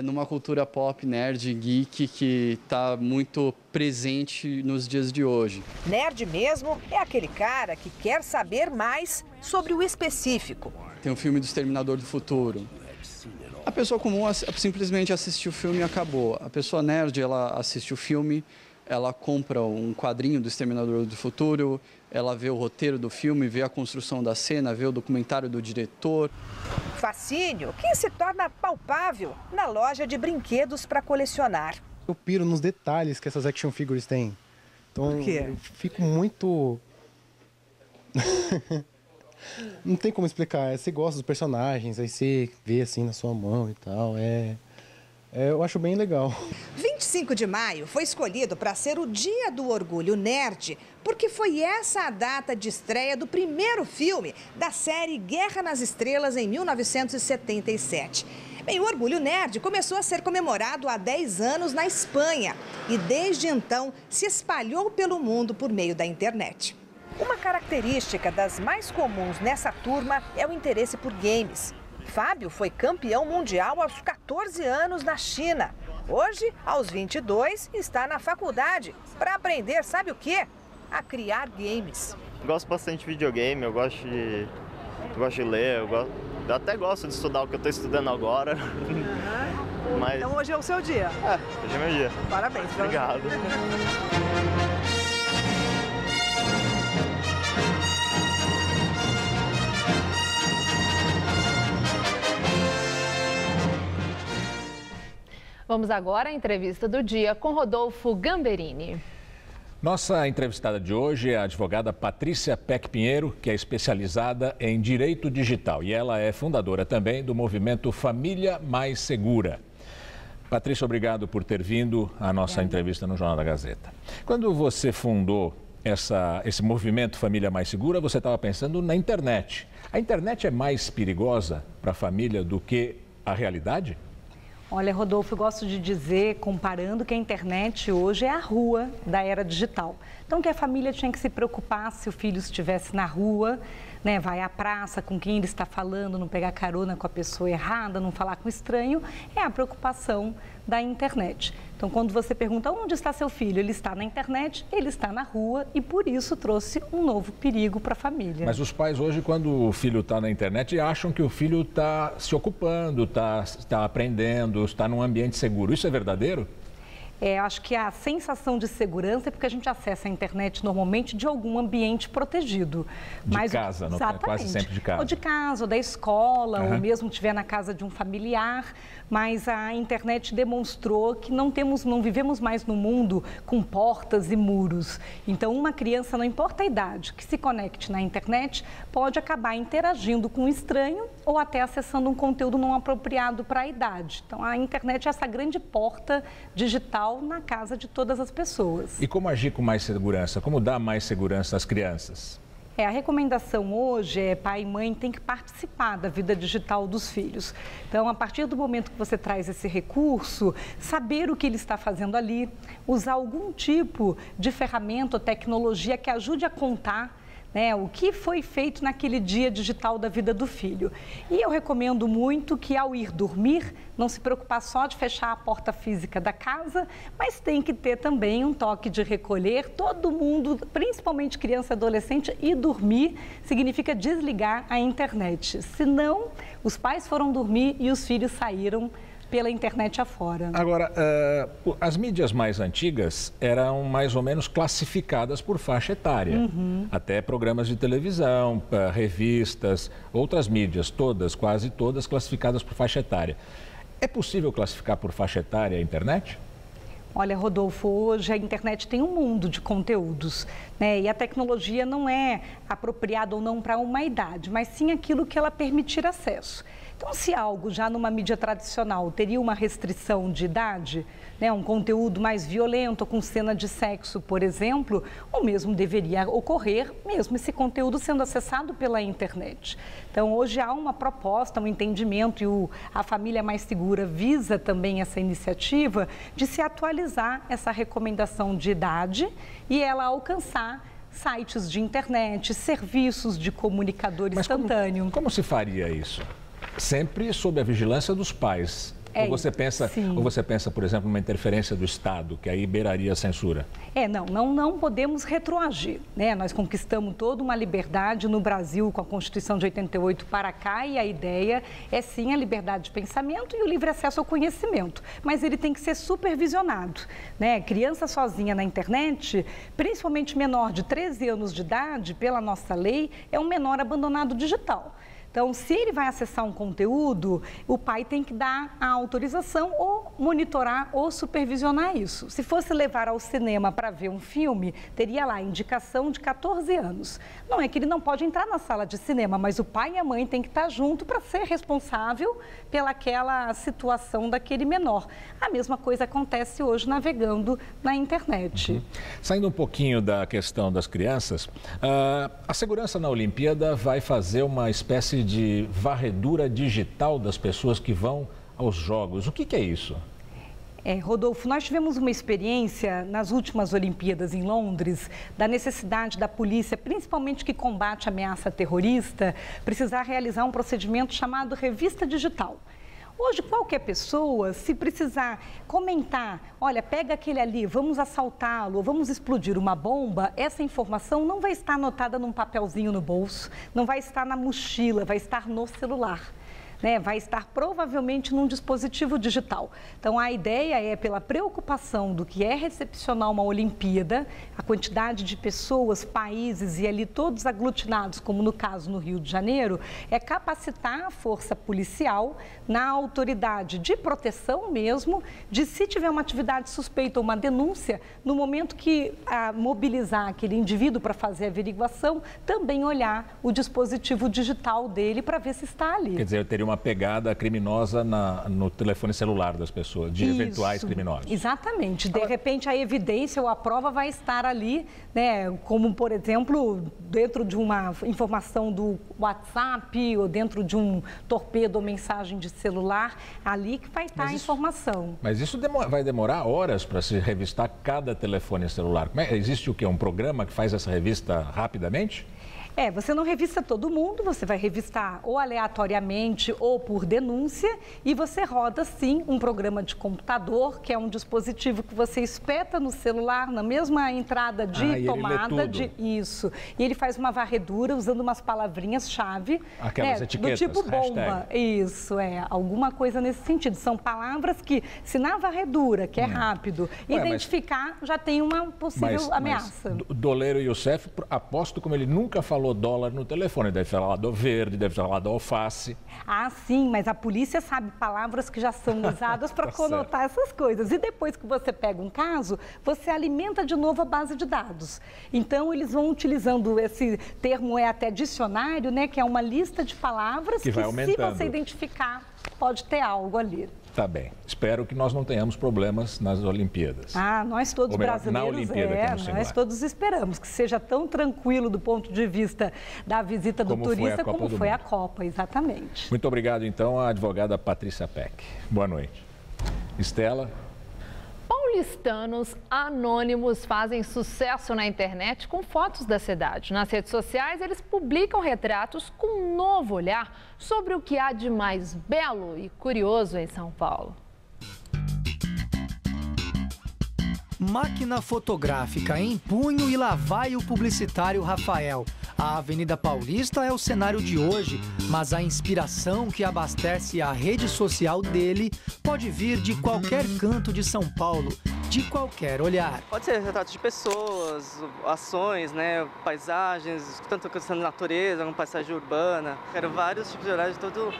[SPEAKER 9] numa cultura pop, nerd, geek, que está muito presente nos dias de hoje.
[SPEAKER 6] Nerd mesmo é aquele cara que quer saber mais sobre o específico.
[SPEAKER 9] Tem o filme do Exterminador do Futuro. A pessoa comum simplesmente assiste o filme e acabou. A pessoa nerd, ela assiste o filme, ela compra um quadrinho do Exterminador do Futuro, ela vê o roteiro do filme, vê a construção da cena, vê o documentário do diretor.
[SPEAKER 6] Fascínio que se torna palpável na loja de brinquedos para colecionar.
[SPEAKER 10] Eu piro nos detalhes que essas action figures têm. Então,
[SPEAKER 6] por quê?
[SPEAKER 10] Eu fico muito... Não tem como explicar. Você gosta dos personagens, aí você vê assim na sua mão e tal. Eu acho bem legal.
[SPEAKER 6] 25 de maio foi escolhido para ser o Dia do Orgulho Nerd, porque foi essa a data de estreia do primeiro filme da série Guerra nas Estrelas em 1977. Bem, o Orgulho Nerd começou a ser comemorado há 10 anos na Espanha e desde então se espalhou pelo mundo por meio da internet. Uma característica das mais comuns nessa turma é o interesse por games. Fábio foi campeão mundial aos 14 anos na China. Hoje, aos 22, está na faculdade para aprender, sabe o quê? A criar games.
[SPEAKER 12] Gosto bastante de videogame, eu gosto de ler, eu até gosto de estudar o que eu estou estudando agora. Mas...
[SPEAKER 6] Então hoje é o seu dia?
[SPEAKER 12] É, hoje é meu dia.
[SPEAKER 6] Parabéns.
[SPEAKER 12] Obrigado.
[SPEAKER 2] Vamos agora à entrevista do dia com Rodolfo Gamberini.
[SPEAKER 1] Nossa entrevistada de hoje é a advogada Patrícia Peck Pinheiro, que é especializada em direito digital e ela é fundadora também do movimento Família Mais Segura. Patrícia, obrigado por ter vindo à nossa entrevista no Jornal da Gazeta. Quando você fundou esse movimento Família Mais Segura, você estava pensando na internet. A internet é mais perigosa para a família do que a realidade?
[SPEAKER 13] Olha, Rodolfo, eu gosto de dizer, comparando, que a internet hoje é a rua da era digital. Então, que a família tinha que se preocupar se o filho estivesse na rua, né, vai à praça, com quem ele está falando, não pegar carona com a pessoa errada, não falar com estranho, é a preocupação da internet. Então, quando você pergunta onde está seu filho, ele está na internet, ele está na rua e por isso trouxe um novo perigo para a família.
[SPEAKER 1] Mas os pais hoje, quando o filho está na internet, acham que o filho está se ocupando, está aprendendo, está num ambiente seguro. Isso é verdadeiro?
[SPEAKER 13] Acho que a sensação de segurança é porque a gente acessa a internet normalmente de algum ambiente protegido.
[SPEAKER 1] De casa, quase sempre de casa.
[SPEAKER 13] Ou de casa, ou da escola, ou mesmo estiver na casa de um familiar. Mas a internet demonstrou que não vivemos mais no mundo com portas e muros. Então, uma criança, não importa a idade, que se conecte na internet, pode acabar interagindo com um estranho ou até acessando um conteúdo não apropriado para a idade. Então, a internet é essa grande porta digital na casa de todas as pessoas.
[SPEAKER 1] E como agir com mais segurança? Como dar mais segurança às crianças?
[SPEAKER 13] A recomendação hoje é pai e mãe tem que participar da vida digital dos filhos. Então, a partir do momento que você traz esse recurso, saber o que ele está fazendo ali, usar algum tipo de ferramenta ou tecnologia que ajude a contar o que foi feito naquele dia digital da vida do filho. E eu recomendo muito que, ao ir dormir, não se preocupar só de fechar a porta física da casa, mas tem que ter também um toque de recolher todo mundo, principalmente criança e adolescente, e dormir significa desligar a internet. Senão, os pais foram dormir e os filhos saíram pela internet afora.
[SPEAKER 1] Agora, as mídias mais antigas eram mais ou menos classificadas por faixa etária. Até programas de televisão, revistas, outras mídias, quase todas classificadas por faixa etária. É possível classificar por faixa etária a internet?
[SPEAKER 13] Olha, Rodolfo, hoje a internet tem um mundo de conteúdos, né? E a tecnologia não é apropriada ou não para uma idade, mas sim aquilo que ela permitir acesso. Então, se algo já numa mídia tradicional teria uma restrição de idade, né, um conteúdo mais violento, com cena de sexo, por exemplo, o mesmo deveria ocorrer, mesmo esse conteúdo sendo acessado pela internet. Então, hoje há uma proposta, um entendimento, e a Família Mais Segura visa também essa iniciativa de se atualizar essa recomendação de idade e ela alcançar sites de internet, serviços de comunicador instantâneo.
[SPEAKER 1] Como se faria isso? Sempre sob a vigilância dos pais. Ou você pensa, por exemplo, numa interferência do Estado, que aí beiraria a censura?
[SPEAKER 13] Não podemos retroagir, né? Nós conquistamos toda uma liberdade no Brasil com a Constituição de 88 para cá e a ideia é sim a liberdade de pensamento e o livre acesso ao conhecimento, mas ele tem que ser supervisionado, né? Criança sozinha na internet, principalmente menor de 13 anos de idade, pela nossa lei, é um menor abandonado digital. Então, se ele vai acessar um conteúdo, o pai tem que dar a autorização ou monitorar ou supervisionar isso. Se fosse levar ao cinema para ver um filme, teria lá a indicação de 14 anos. Não é que ele não pode entrar na sala de cinema, mas o pai e a mãe têm que estar junto para ser responsável pelaquela situação daquele menor. A mesma coisa acontece hoje navegando na internet.
[SPEAKER 1] Saindo um pouquinho da questão das crianças, a segurança na Olimpíada vai fazer uma espécie de varredura digital das pessoas que vão aos Jogos. O que é isso?
[SPEAKER 13] Rodolfo, nós tivemos uma experiência nas últimas Olimpíadas em Londres, da necessidade da polícia, principalmente que combate a ameaça terrorista, precisar realizar um procedimento chamado revista digital. Hoje, qualquer pessoa, se precisar comentar, olha, pega aquele ali, vamos assaltá-lo, vamos explodir uma bomba, essa informação não vai estar anotada num papelzinho no bolso, não vai estar na mochila, vai estar no celular. Vai estar provavelmente num dispositivo digital. Então, a ideia é, pela preocupação do que é recepcionar uma Olimpíada, a quantidade de pessoas, países e ali todos aglutinados, como no caso no Rio de Janeiro, é capacitar a força policial na autoridade de proteção mesmo, de se tiver uma atividade suspeita ou uma denúncia, no momento que mobilizar aquele indivíduo para fazer a averiguação, também olhar o dispositivo digital dele para ver se está ali.
[SPEAKER 1] Quer dizer, eu teria uma pegada criminosa no telefone celular das pessoas, de eventuais criminosos.
[SPEAKER 13] Exatamente. De repente, a evidência ou a prova vai estar ali, como, por exemplo, dentro de uma informação do WhatsApp ou dentro de um torpedo ou mensagem de celular, ali que vai estar a informação.
[SPEAKER 1] Mas isso vai demorar horas para se revistar cada telefone celular. Existe o quê? Um programa que faz essa revista rapidamente?
[SPEAKER 13] Você não revista todo mundo, você vai revistar ou aleatoriamente ou por denúncia e você roda, sim, um programa de computador, que é um dispositivo que você espeta no celular, na mesma entrada de tomada. Isso. E ele faz uma varredura usando umas palavrinhas-chave.
[SPEAKER 1] Aquelas etiquetas,
[SPEAKER 13] do tipo bomba.
[SPEAKER 1] hashtag.
[SPEAKER 13] Isso, alguma coisa nesse sentido. São palavras que, se na varredura, que é rápido, identificar, já tem uma possível ameaça.
[SPEAKER 1] O doleiro Youssef, aposto como ele nunca falou dólar no telefone, deve falar do verde, deve falar do alface.
[SPEAKER 13] Sim, mas a polícia sabe palavras que já são usadas para conotar essas coisas. E depois que você pega um caso, você alimenta de novo a base de dados. Então, eles vão utilizando esse termo, até dicionário, que é uma lista de palavras que se você identificar, pode ter algo ali.
[SPEAKER 1] Tá bem. Espero que nós não tenhamos problemas nas Olimpíadas.
[SPEAKER 13] Nós todos brasileiros,
[SPEAKER 1] na Olimpíada,
[SPEAKER 13] nós todos esperamos que seja tão tranquilo do ponto de vista da visita do turista como foi a Copa, exatamente.
[SPEAKER 1] Muito obrigado, então, à advogada Patrícia Peck. Boa noite. Estela.
[SPEAKER 2] Paulistanos anônimos fazem sucesso na internet com fotos da cidade. Nas redes sociais, eles publicam retratos com um novo olhar sobre o que há de mais belo e curioso em São Paulo.
[SPEAKER 7] Máquina fotográfica em punho e lá vai o publicitário Rafael. A Avenida Paulista é o cenário de hoje, mas a inspiração que abastece a rede social dele pode vir de qualquer canto de São Paulo, de qualquer olhar.
[SPEAKER 4] Pode ser retrato de pessoas, ações, paisagens, tanto questão de natureza, como paisagem urbana. Quero vários tipos de olhares de todo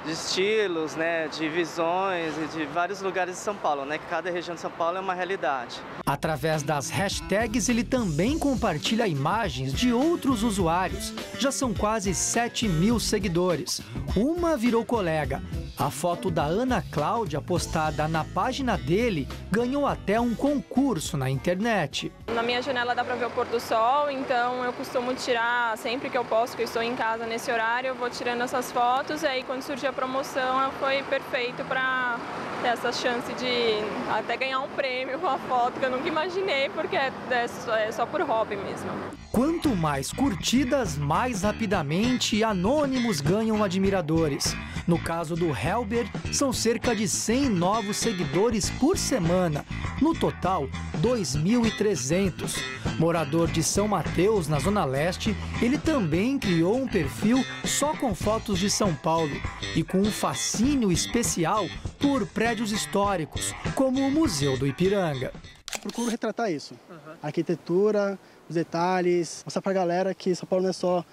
[SPEAKER 4] de estilos, de visões e de vários lugares de São Paulo, que cada região de São Paulo é uma realidade.
[SPEAKER 7] Através das hashtags, ele também compartilha imagens de outros usuários. Já são quase 7.000 seguidores. Uma virou colega. A foto da Ana Cláudia, postada na página dele, ganhou até um concurso na internet.
[SPEAKER 14] Na minha janela dá para ver o pôr do sol, então eu costumo tirar sempre que eu posso, que eu estou em casa nesse horário, eu vou tirando essas fotos, e aí quando surgiu a promoção foi perfeito para ter essa chance de até ganhar um prêmio com a foto, que eu nunca imaginei, porque é só por hobby mesmo.
[SPEAKER 7] Quanto mais curtidas, mais rapidamente anônimos ganham admiradores. No caso do Helber, são cerca de 100 novos seguidores por semana. No total, 2.300. Morador de São Mateus, na Zona Leste, ele também criou um perfil só com fotos de São Paulo e com um fascínio especial por prédios históricos, como o Museu do Ipiranga.
[SPEAKER 10] Procuro retratar isso. A arquitetura, os detalhes, mostrar pra galera que São Paulo não é só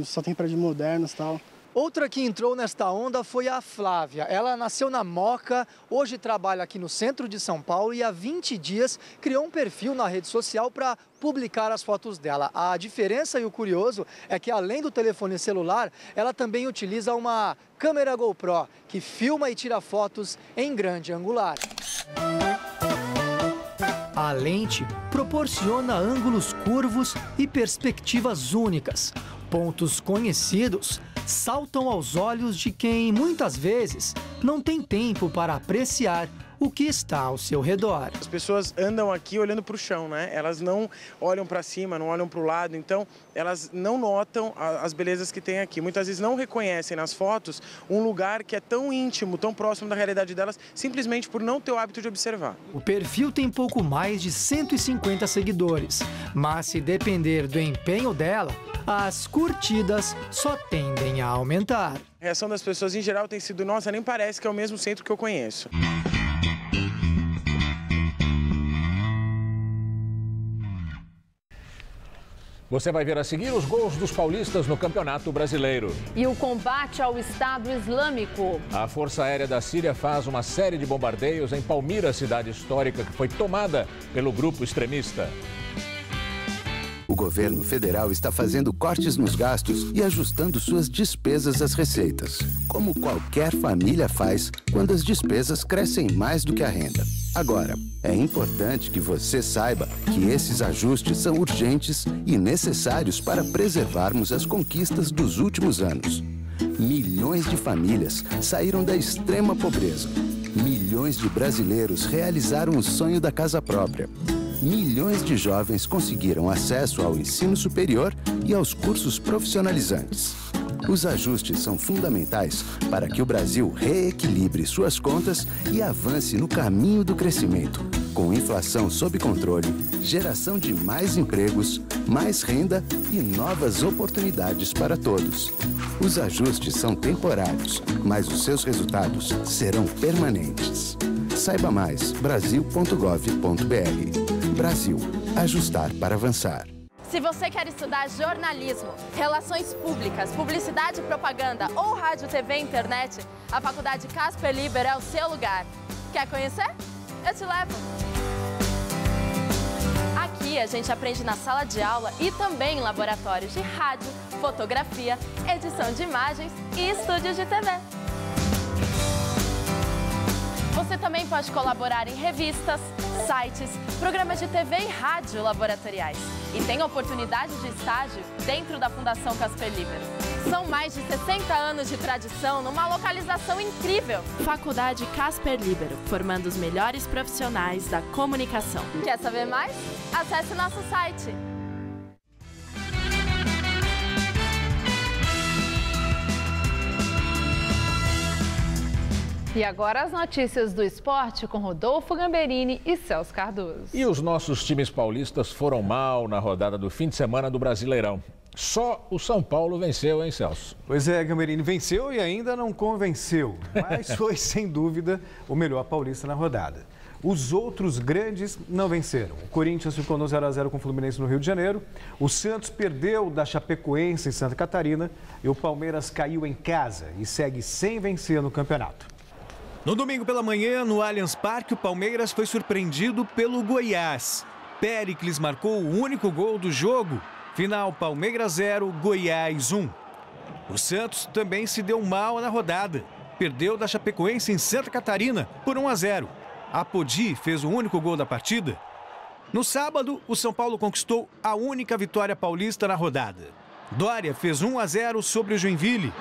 [SPEAKER 10] só tem prédios modernos e tal.
[SPEAKER 7] Outra que entrou nesta onda foi a Flávia. Ela nasceu na Moca, hoje trabalha aqui no centro de São Paulo e há 20 dias criou um perfil na rede social para publicar as fotos dela. A diferença e o curioso é que, além do telefone celular, ela também utiliza uma câmera GoPro, que filma e tira fotos em grande angular. A lente proporciona ângulos curvos e perspectivas únicas. Pontos conhecidos saltam aos olhos de quem, muitas vezes, não tem tempo para apreciar o que está ao seu redor.
[SPEAKER 11] As pessoas andam aqui olhando para o chão, né? Elas não olham para cima, não olham para o lado, então elas não notam as belezas que tem aqui. Muitas vezes não reconhecem nas fotos um lugar que é tão íntimo, tão próximo da realidade delas, simplesmente por não ter o hábito de observar. O perfil tem pouco mais de 150 seguidores, mas se depender do empenho dela, as curtidas só tendem a aumentar. A reação das pessoas em geral tem sido: nossa, nem parece que é o mesmo centro que eu conheço.
[SPEAKER 1] Você vai ver a seguir os gols dos paulistas no Campeonato Brasileiro.
[SPEAKER 2] E o combate ao Estado Islâmico.
[SPEAKER 1] A Força Aérea da Síria faz uma série de bombardeios em Palmira, cidade histórica que foi tomada pelo grupo extremista.
[SPEAKER 15] O governo federal está fazendo cortes nos gastos e ajustando suas despesas às receitas, como qualquer família faz quando as despesas crescem mais do que a renda. Agora, é importante que você saiba que esses ajustes são urgentes e necessários para preservarmos as conquistas dos últimos anos. Milhões de famílias saíram da extrema pobreza. Milhões de brasileiros realizaram o sonho da casa própria. Milhões de jovens conseguiram acesso ao ensino superior e aos cursos profissionalizantes. Os ajustes são fundamentais para que o Brasil reequilibre suas contas e avance no caminho do crescimento, com inflação sob controle, geração de mais empregos, mais renda e novas oportunidades para todos. Os ajustes são temporários, mas os seus resultados serão permanentes. Saiba mais, brasil.gov.br. Brasil, ajustar para avançar.
[SPEAKER 16] Se você quer estudar jornalismo, relações públicas, publicidade e propaganda ou rádio, TV e internet, a Faculdade Casper Liber é o seu lugar. Quer conhecer? Eu te levo! Aqui a gente aprende na sala de aula e também em laboratórios de rádio, fotografia, edição de imagens e estúdios de TV. Você também pode colaborar em revistas, sites, programas de TV e rádio laboratoriais. E tem oportunidade de estágio dentro da Fundação Casper Liber. São mais de 60 anos de tradição numa localização incrível.
[SPEAKER 17] Faculdade Casper Libero, formando os melhores profissionais da comunicação.
[SPEAKER 16] Quer saber mais? Acesse nosso site.
[SPEAKER 2] E agora as notícias do esporte com Rodolfo Gamberini e Celso Cardoso.
[SPEAKER 1] E os nossos times paulistas foram mal na rodada do fim de semana do Brasileirão. Só o São Paulo venceu, hein, Celso?
[SPEAKER 18] Pois é, Gamberini venceu e ainda não convenceu, mas foi sem dúvida o melhor paulista na rodada. Os outros grandes não venceram. O Corinthians ficou no 0-0 com o Fluminense no Rio de Janeiro. O Santos perdeu da Chapecoense em Santa Catarina. E o Palmeiras caiu em casa e segue sem vencer no campeonato. No domingo pela manhã, no Allianz Parque, o Palmeiras foi surpreendido pelo Goiás. Péricles marcou o único gol do jogo. Final, Palmeiras 0, Goiás 1. O Santos também se deu mal na rodada. Perdeu da Chapecoense em Santa Catarina por 1-0. Apodi fez o único gol da partida. No sábado, o São Paulo conquistou a única vitória paulista na rodada. Dória fez 1-0 sobre o Joinville.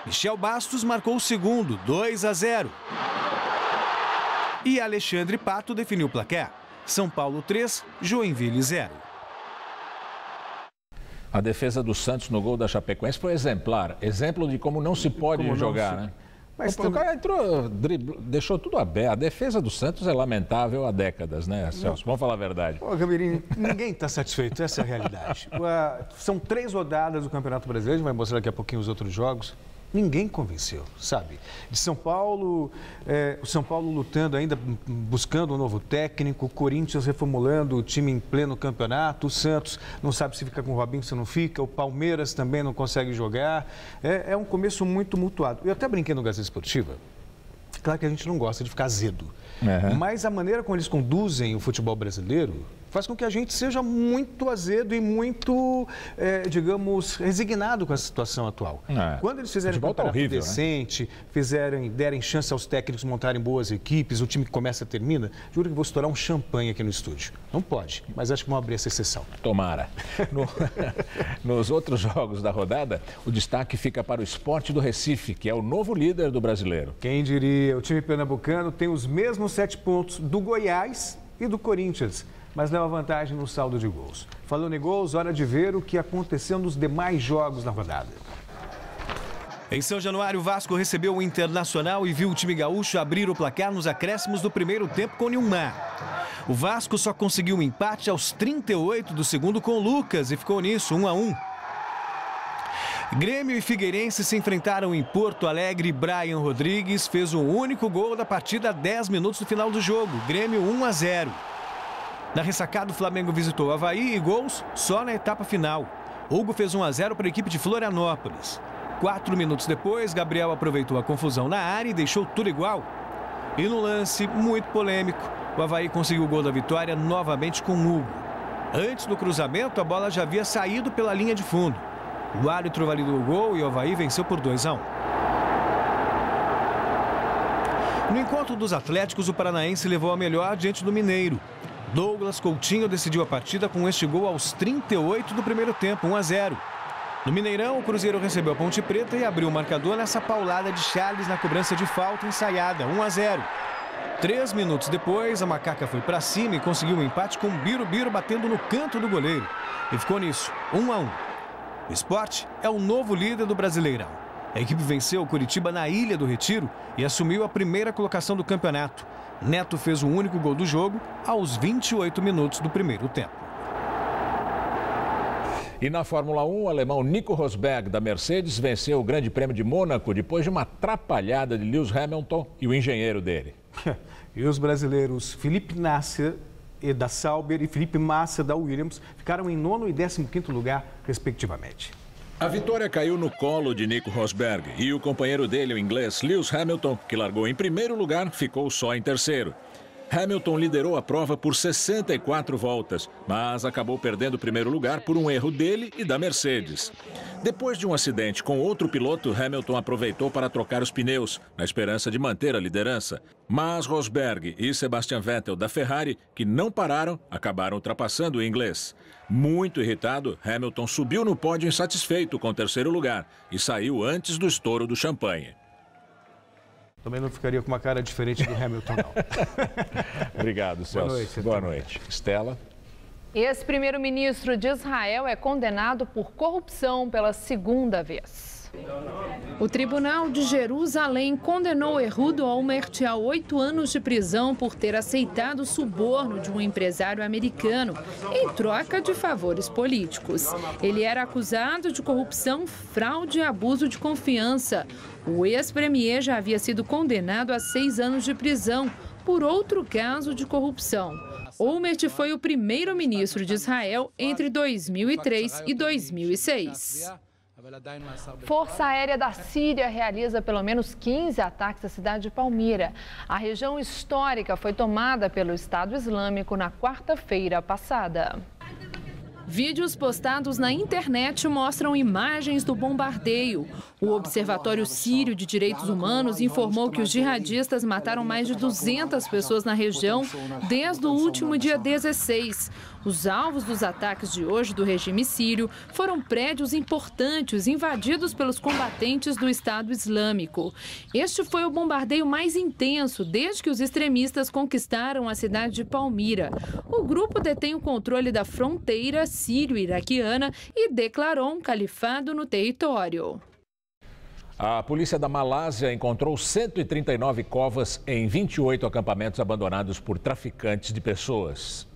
[SPEAKER 18] Michel Bastos marcou o segundo, 2-0. E Alexandre Pato definiu o placar. São Paulo 3, Joinville 0.
[SPEAKER 1] A defesa do Santos no gol da Chapecoense foi exemplar. Exemplo de como não se pode jogar, né? Mas o cara entrou, deixou tudo aberto. A defesa do Santos é lamentável há décadas, né, Celso? Vamos falar a verdade.
[SPEAKER 18] Ô, Gamberini, ninguém está satisfeito, essa é a realidade. São 3 rodadas do Campeonato Brasileiro, a gente vai mostrar daqui a pouquinho os outros jogos. ninguém convenceu, sabe? De São Paulo, o São Paulo lutando ainda, buscando um novo técnico, o Corinthians reformulando o time em pleno campeonato, o Santos não sabe se fica com o Robinho, se não fica, o Palmeiras também não consegue jogar. É um começo muito tumultuado. Eu até brinquei no Gazeta Esportiva. Claro que a gente não gosta de ficar azedo, mas a maneira como eles conduzem o futebol brasileiro faz com que a gente seja muito azedo e muito, digamos, resignado com a situação atual. Quando eles fizerem um campeonato decente, derem chance aos técnicos montarem boas equipes, o time que começa e termina, juro que vou estourar um champanhe aqui no estúdio. Não pode, mas acho que vamos abrir essa exceção.
[SPEAKER 1] Tomara. Nos outros jogos da rodada, o destaque fica para o Sport do Recife, que é o novo líder do Brasileiro.
[SPEAKER 18] Quem diria, o time pernambucano tem os mesmos 7 pontos do Goiás e do Corinthians, mas leva vantagem no saldo de gols. Falando em gols, hora de ver o que aconteceu nos demais jogos da rodada.
[SPEAKER 5] Em São Januário, o Vasco recebeu o Internacional e viu o time gaúcho abrir o placar nos acréscimos do primeiro tempo com Nilmar. O Vasco só conseguiu um empate aos 38 do segundo com Lucas e ficou nisso, 1-1. Grêmio e Figueirense se enfrentaram em Porto Alegre. Brian Rodrigues fez o único gol da partida a 10 minutos do final do jogo. Grêmio 1-0. Na ressacada, o Flamengo visitou o Avaí e gols só na etapa final. Hugo fez 1-0 para a equipe de Florianópolis. 4 minutos depois, Gabriel aproveitou a confusão na área e deixou tudo igual. E no lance muito polêmico, o Avaí conseguiu o gol da vitória novamente com Hugo. Antes do cruzamento, a bola já havia saído pela linha de fundo. O árbitro validou o gol e o Avaí venceu por 2-1. No encontro dos Atléticos, o Paranaense levou a melhor diante do Mineiro. Douglas Coutinho decidiu a partida com este gol aos 38 do primeiro tempo, 1-0. No Mineirão, o Cruzeiro recebeu a Ponte Preta e abriu o marcador nessa paulada de Charles na cobrança de falta ensaiada, 1-0. 3 minutos depois, a Macaca foi para cima e conseguiu um empate com Birubiru batendo no canto do goleiro. E ficou nisso, 1-1. O Sport é o novo líder do Brasileirão. A equipe venceu o Curitiba na Ilha do Retiro e assumiu a primeira colocação do campeonato. Neto fez o único gol do jogo aos 28 minutos do primeiro tempo.
[SPEAKER 1] E na Fórmula 1, o alemão Nico Rosberg, da Mercedes, venceu o Grande Prêmio de Mônaco depois de uma atrapalhada de Lewis Hamilton e o engenheiro dele.
[SPEAKER 18] E os brasileiros Felipe Nasser da Sauber e Felipe Massa da Williams ficaram em 9º e 15º lugar, respectivamente.
[SPEAKER 1] A vitória caiu no colo de Nico Rosberg e o companheiro dele, o inglês Lewis Hamilton, que largou em primeiro lugar, ficou só em terceiro. Hamilton liderou a prova por 64 voltas, mas acabou perdendo o primeiro lugar por um erro dele e da Mercedes. Depois de um acidente com outro piloto, Hamilton aproveitou para trocar os pneus, na esperança de manter a liderança. Mas Rosberg e Sebastian Vettel da Ferrari, que não pararam, acabaram ultrapassando o inglês. Muito irritado, Hamilton subiu no pódio insatisfeito com o terceiro lugar e saiu antes do estouro do champanhe.
[SPEAKER 18] Também não ficaria com uma cara diferente do Hamilton, não.
[SPEAKER 1] Obrigado, Celso.
[SPEAKER 18] Boa noite.
[SPEAKER 1] Boa noite. Estela.
[SPEAKER 2] Ex-primeiro-ministro de Israel é condenado por corrupção pela segunda vez. O Tribunal de Jerusalém condenou Ehud Olmert a 8 anos de prisão por ter aceitado o suborno de um empresário americano em troca de favores políticos. Ele era acusado de corrupção, fraude e abuso de confiança. O ex-premier já havia sido condenado a 6 anos de prisão por outro caso de corrupção. Olmert foi o primeiro-ministro de Israel entre 2003 e 2006. Força Aérea da Síria realiza pelo menos 15 ataques à cidade de Palmira. A região histórica foi tomada pelo Estado Islâmico na quarta-feira passada. Vídeos postados na internet mostram imagens do bombardeio. O Observatório Sírio de Direitos Humanos informou que os jihadistas mataram mais de 200 pessoas na região desde o último dia 16. Os alvos dos ataques de hoje do regime sírio foram prédios importantes invadidos pelos combatentes do Estado Islâmico. Este foi o bombardeio mais intenso desde que os extremistas conquistaram a cidade de Palmira. O grupo detém o controle da fronteira sírio-iraquiana e declarou um califado no território.
[SPEAKER 1] A polícia da Malásia encontrou 139 covas em 28 acampamentos abandonados por traficantes de pessoas.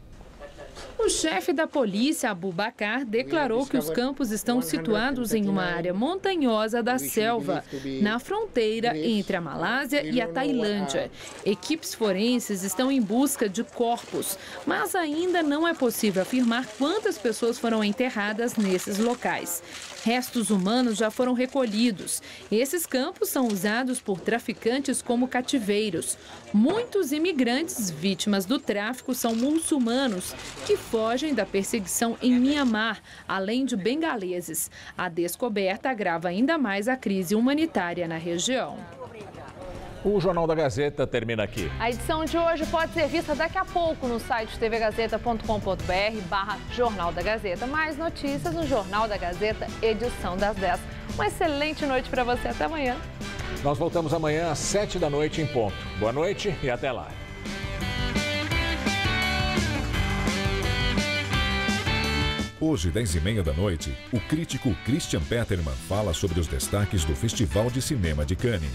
[SPEAKER 2] O
[SPEAKER 8] chefe da polícia, Abubakar, declarou que os campos estão situados em uma área montanhosa da selva, na fronteira entre a Malásia e a Tailândia. Equipes forenses estão em busca de corpos, mas ainda não é possível afirmar quantas pessoas foram enterradas nesses locais. Restos humanos já foram recolhidos. Esses campos são usados por traficantes como cativeiros. Muitos imigrantes vítimas do tráfico são muçulmanos que fogem da perseguição em Mianmar, além de bengaleses. A descoberta agrava ainda mais a crise humanitária na região.
[SPEAKER 1] O Jornal da Gazeta termina aqui.
[SPEAKER 2] A edição de hoje pode ser vista daqui a pouco no site tvgazeta.com.br/Jornal da Gazeta. Mais notícias no Jornal da Gazeta, edição das 10. Uma excelente noite para você. Até amanhã.
[SPEAKER 1] Nós voltamos amanhã às 7 da noite em ponto. Boa noite e até lá.
[SPEAKER 19] Hoje, 10h30 da noite, o crítico Christian Petermann fala sobre os destaques do Festival de Cinema de Cannes.